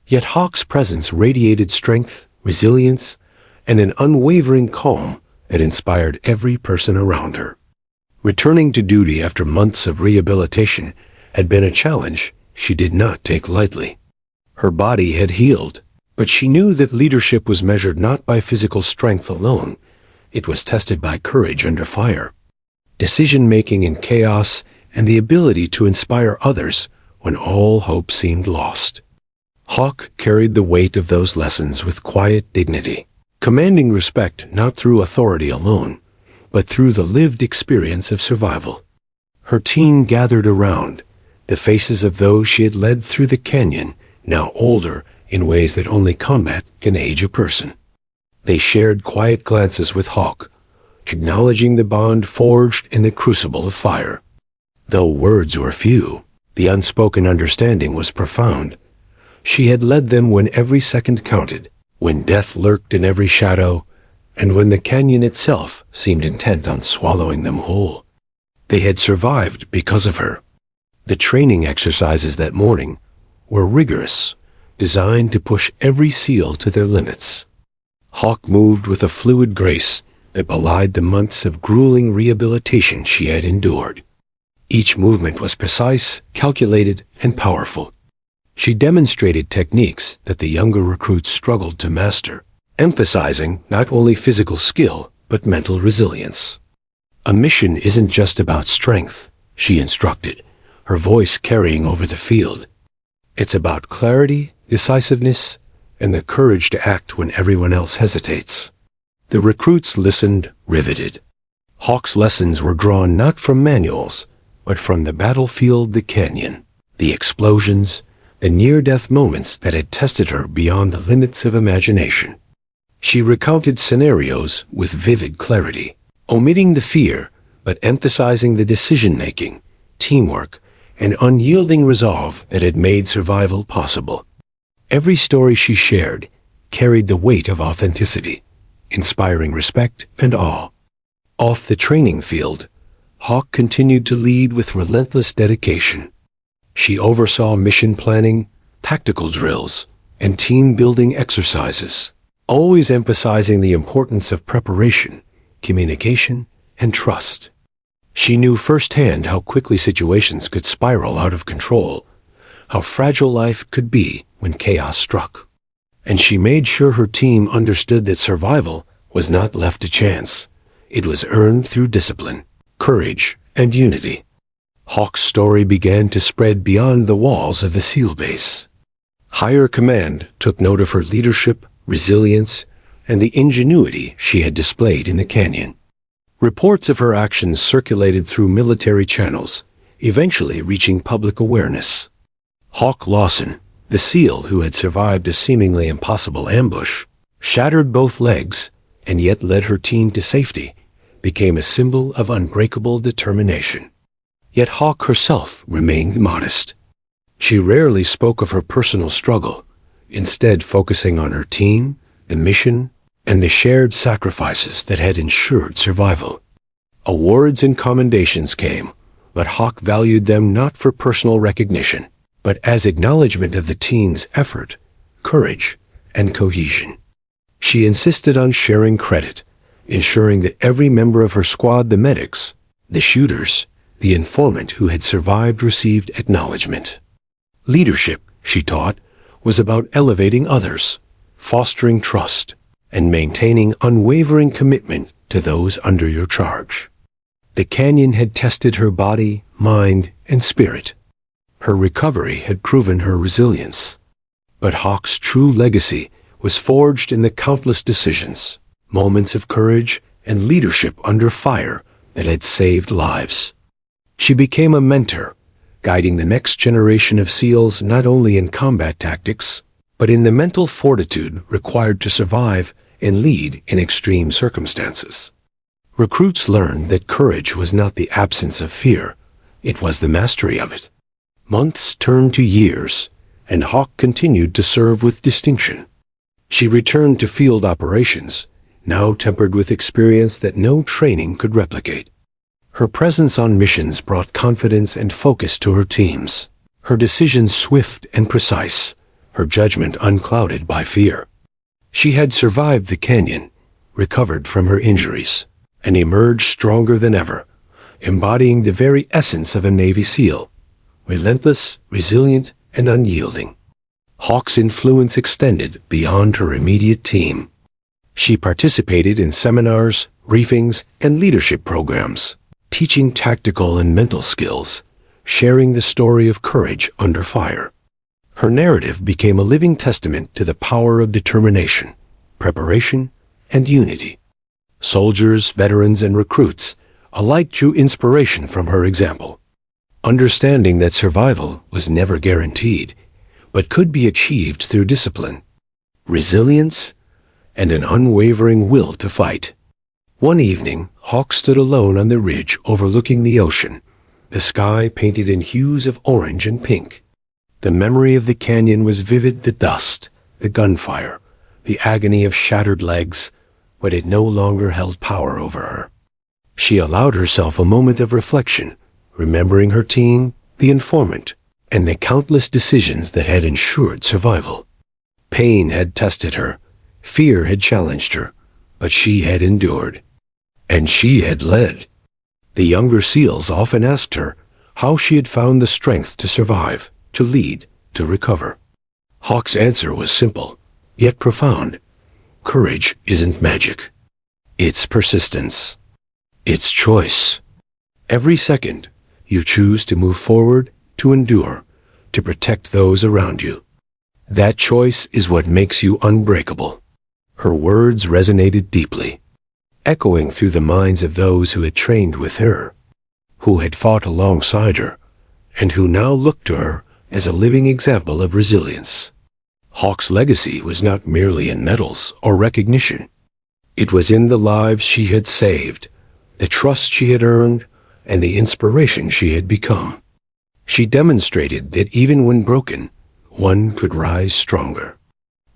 A: Yet Hawk's presence radiated strength, resilience, and an unwavering calm that inspired every person around her. Returning to duty after months of rehabilitation had been a challenge she did not take lightly. Her body had healed, but she knew that leadership was measured not by physical strength alone. It was tested by courage under fire, decision-making in chaos, and the ability to inspire others when all hope seemed lost. Hawk carried the weight of those lessons with quiet dignity, commanding respect not through authority alone, but through the lived experience of survival. Her team gathered around, the faces of those she had led through the canyon, now older in ways that only combat can age a person. They shared quiet glances with Hawk, acknowledging the bond forged in the crucible of fire. Though words were few, the unspoken understanding was profound. She had led them when every second counted, when death lurked in every shadow, and when the canyon itself seemed intent on swallowing them whole. They had survived because of her. The training exercises that morning were rigorous, designed to push every SEAL to their limits. Hawk moved with a fluid grace that belied the months of grueling rehabilitation she had endured. Each movement was precise, calculated, and powerful. She demonstrated techniques that the younger recruits struggled to master, emphasizing not only physical skill, but mental resilience. A mission isn't just about strength, she instructed, her voice carrying over the field. It's about clarity, decisiveness, and the courage to act when everyone else hesitates. The recruits listened, riveted. Hawk's lessons were drawn not from manuals, but from the battlefield, the canyon, the explosions, the near-death moments that had tested her beyond the limits of imagination. She recounted scenarios with vivid clarity, omitting the fear, but emphasizing the decision-making, teamwork, and unyielding resolve that had made survival possible. Every story she shared carried the weight of authenticity, inspiring respect and awe. Off the training field, Hawk continued to lead with relentless dedication. She oversaw mission planning, tactical drills, and team-building exercises, always emphasizing the importance of preparation, communication, and trust. She knew firsthand how quickly situations could spiral out of control, how fragile life could be when chaos struck. And she made sure her team understood that survival was not left to chance. It was earned through discipline, courage, and unity. Hawk's story began to spread beyond the walls of the SEAL base. Higher command took note of her leadership, resilience, and the ingenuity she had displayed in the canyon. Reports of her actions circulated through military channels, eventually reaching public awareness. Hawk Lawson, the SEAL who had survived a seemingly impossible ambush, shattered both legs, and yet led her team to safety, became a symbol of unbreakable determination. Yet Hawk herself remained modest. She rarely spoke of her personal struggle, instead focusing on her team, the mission, and the shared sacrifices that had ensured survival. Awards and commendations came, but Hawk valued them not for personal recognition, but as acknowledgement of the team's effort, courage, and cohesion. She insisted on sharing credit, ensuring that every member of her squad, the medics, the shooters, the informant who had survived, received acknowledgement. Leadership, she taught, was about elevating others, fostering trust, and maintaining unwavering commitment to those under your charge. The canyon had tested her body, mind, and spirit. Her recovery had proven her resilience. But Hawk's true legacy was forged in the countless decisions, moments of courage, and leadership under fire that had saved lives. She became a mentor, guiding the next generation of SEALs not only in combat tactics, but in the mental fortitude required to survive and lead in extreme circumstances. Recruits learned that courage was not the absence of fear, it was the mastery of it. Months turned to years, and Hawk continued to serve with distinction. She returned to field operations, now tempered with experience that no training could replicate. Her presence on missions brought confidence and focus to her teams, her decisions swift and precise, her judgment unclouded by fear. She had survived the canyon, recovered from her injuries, and emerged stronger than ever, embodying the very essence of a Navy SEAL: relentless, resilient, and unyielding. Hawk's influence extended beyond her immediate team. She participated in seminars, briefings, and leadership programs, teaching tactical and mental skills, sharing the story of courage under fire. Her narrative became a living testament to the power of determination, preparation, and unity. Soldiers, veterans, and recruits alike drew inspiration from her example, understanding that survival was never guaranteed, but could be achieved through discipline, resilience, and an unwavering will to fight. One evening, Hawk stood alone on the ridge overlooking the ocean, the sky painted in hues of orange and pink. The memory of the canyon was vivid: the dust, the gunfire, the agony of shattered legs, but it no longer held power over her. She allowed herself a moment of reflection, remembering her team, the informant, and the countless decisions that had ensured survival. Pain had tested her, fear had challenged her, but she had endured. And she had led. The younger SEALs often asked her how she had found the strength to survive, to lead, to recover. Hawk's answer was simple, yet profound. Courage isn't magic. It's persistence. It's choice. Every second, you choose to move forward, to endure, to protect those around you. That choice is what makes you unbreakable. Her words resonated deeply, echoing through the minds of those who had trained with her, who had fought alongside her, and who now looked to her as a living example of resilience. Hawk's legacy was not merely in medals or recognition. It was in the lives she had saved, the trust she had earned, and the inspiration she had become. She demonstrated that even when broken, one could rise stronger.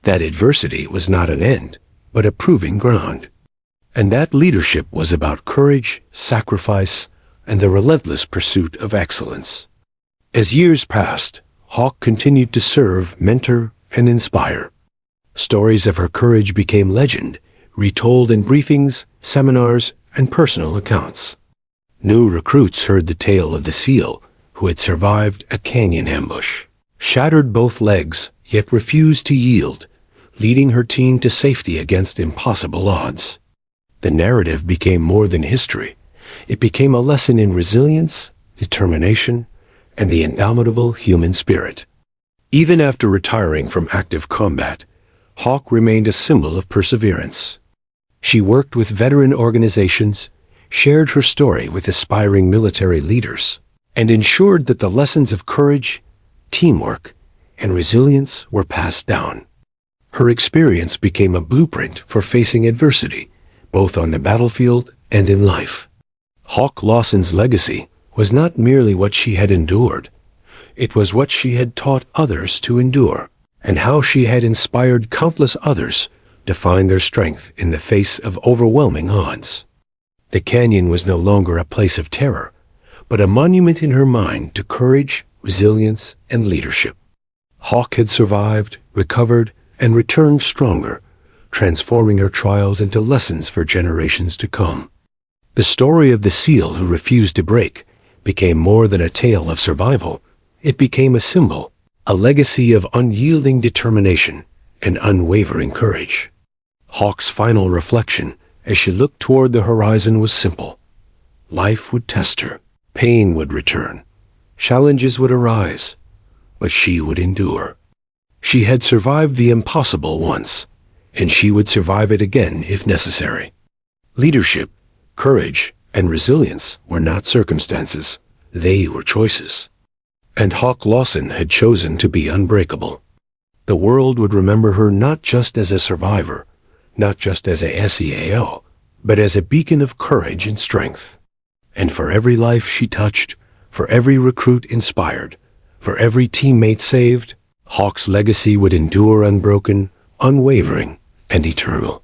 A: That adversity was not an end, but a proving ground. And that leadership was about courage, sacrifice, and the relentless pursuit of excellence. As years passed, Hawk continued to serve, mentor, and inspire. Stories of her courage became legend, retold in briefings, seminars, and personal accounts. New recruits heard the tale of the SEAL who had survived a canyon ambush, shattered both legs, yet refused to yield, leading her team to safety against impossible odds. The narrative became more than history. It became a lesson in resilience, determination, and the indomitable human spirit. Even after retiring from active combat, Hawk remained a symbol of perseverance. She worked with veteran organizations, shared her story with aspiring military leaders, and ensured that the lessons of courage, teamwork, and resilience were passed down. Her experience became a blueprint for facing adversity, both on the battlefield and in life. Hawk Lawson's legacy was not merely what she had endured. It was what she had taught others to endure, and how she had inspired countless others to find their strength in the face of overwhelming odds. The canyon was no longer a place of terror, but a monument in her mind to courage, resilience, and leadership. Hawk had survived, recovered, and returned stronger, transforming her trials into lessons for generations to come. The story of the SEAL who refused to break became more than a tale of survival. It became a symbol, a legacy of unyielding determination and unwavering courage. Hawk's final reflection as she looked toward the horizon was simple. Life would test her, pain would return, challenges would arise, but she would endure. She had survived the impossible once, and she would survive it again if necessary. Leadership, courage, and resilience were not circumstances. They were choices. And Hawk Lawson had chosen to be unbreakable. The world would remember her not just as a survivor, not just as a SEAL, but as a beacon of courage and strength. And for every life she touched, for every recruit inspired, for every teammate saved, Hawk's legacy would endure unbroken, unwavering, and eternal.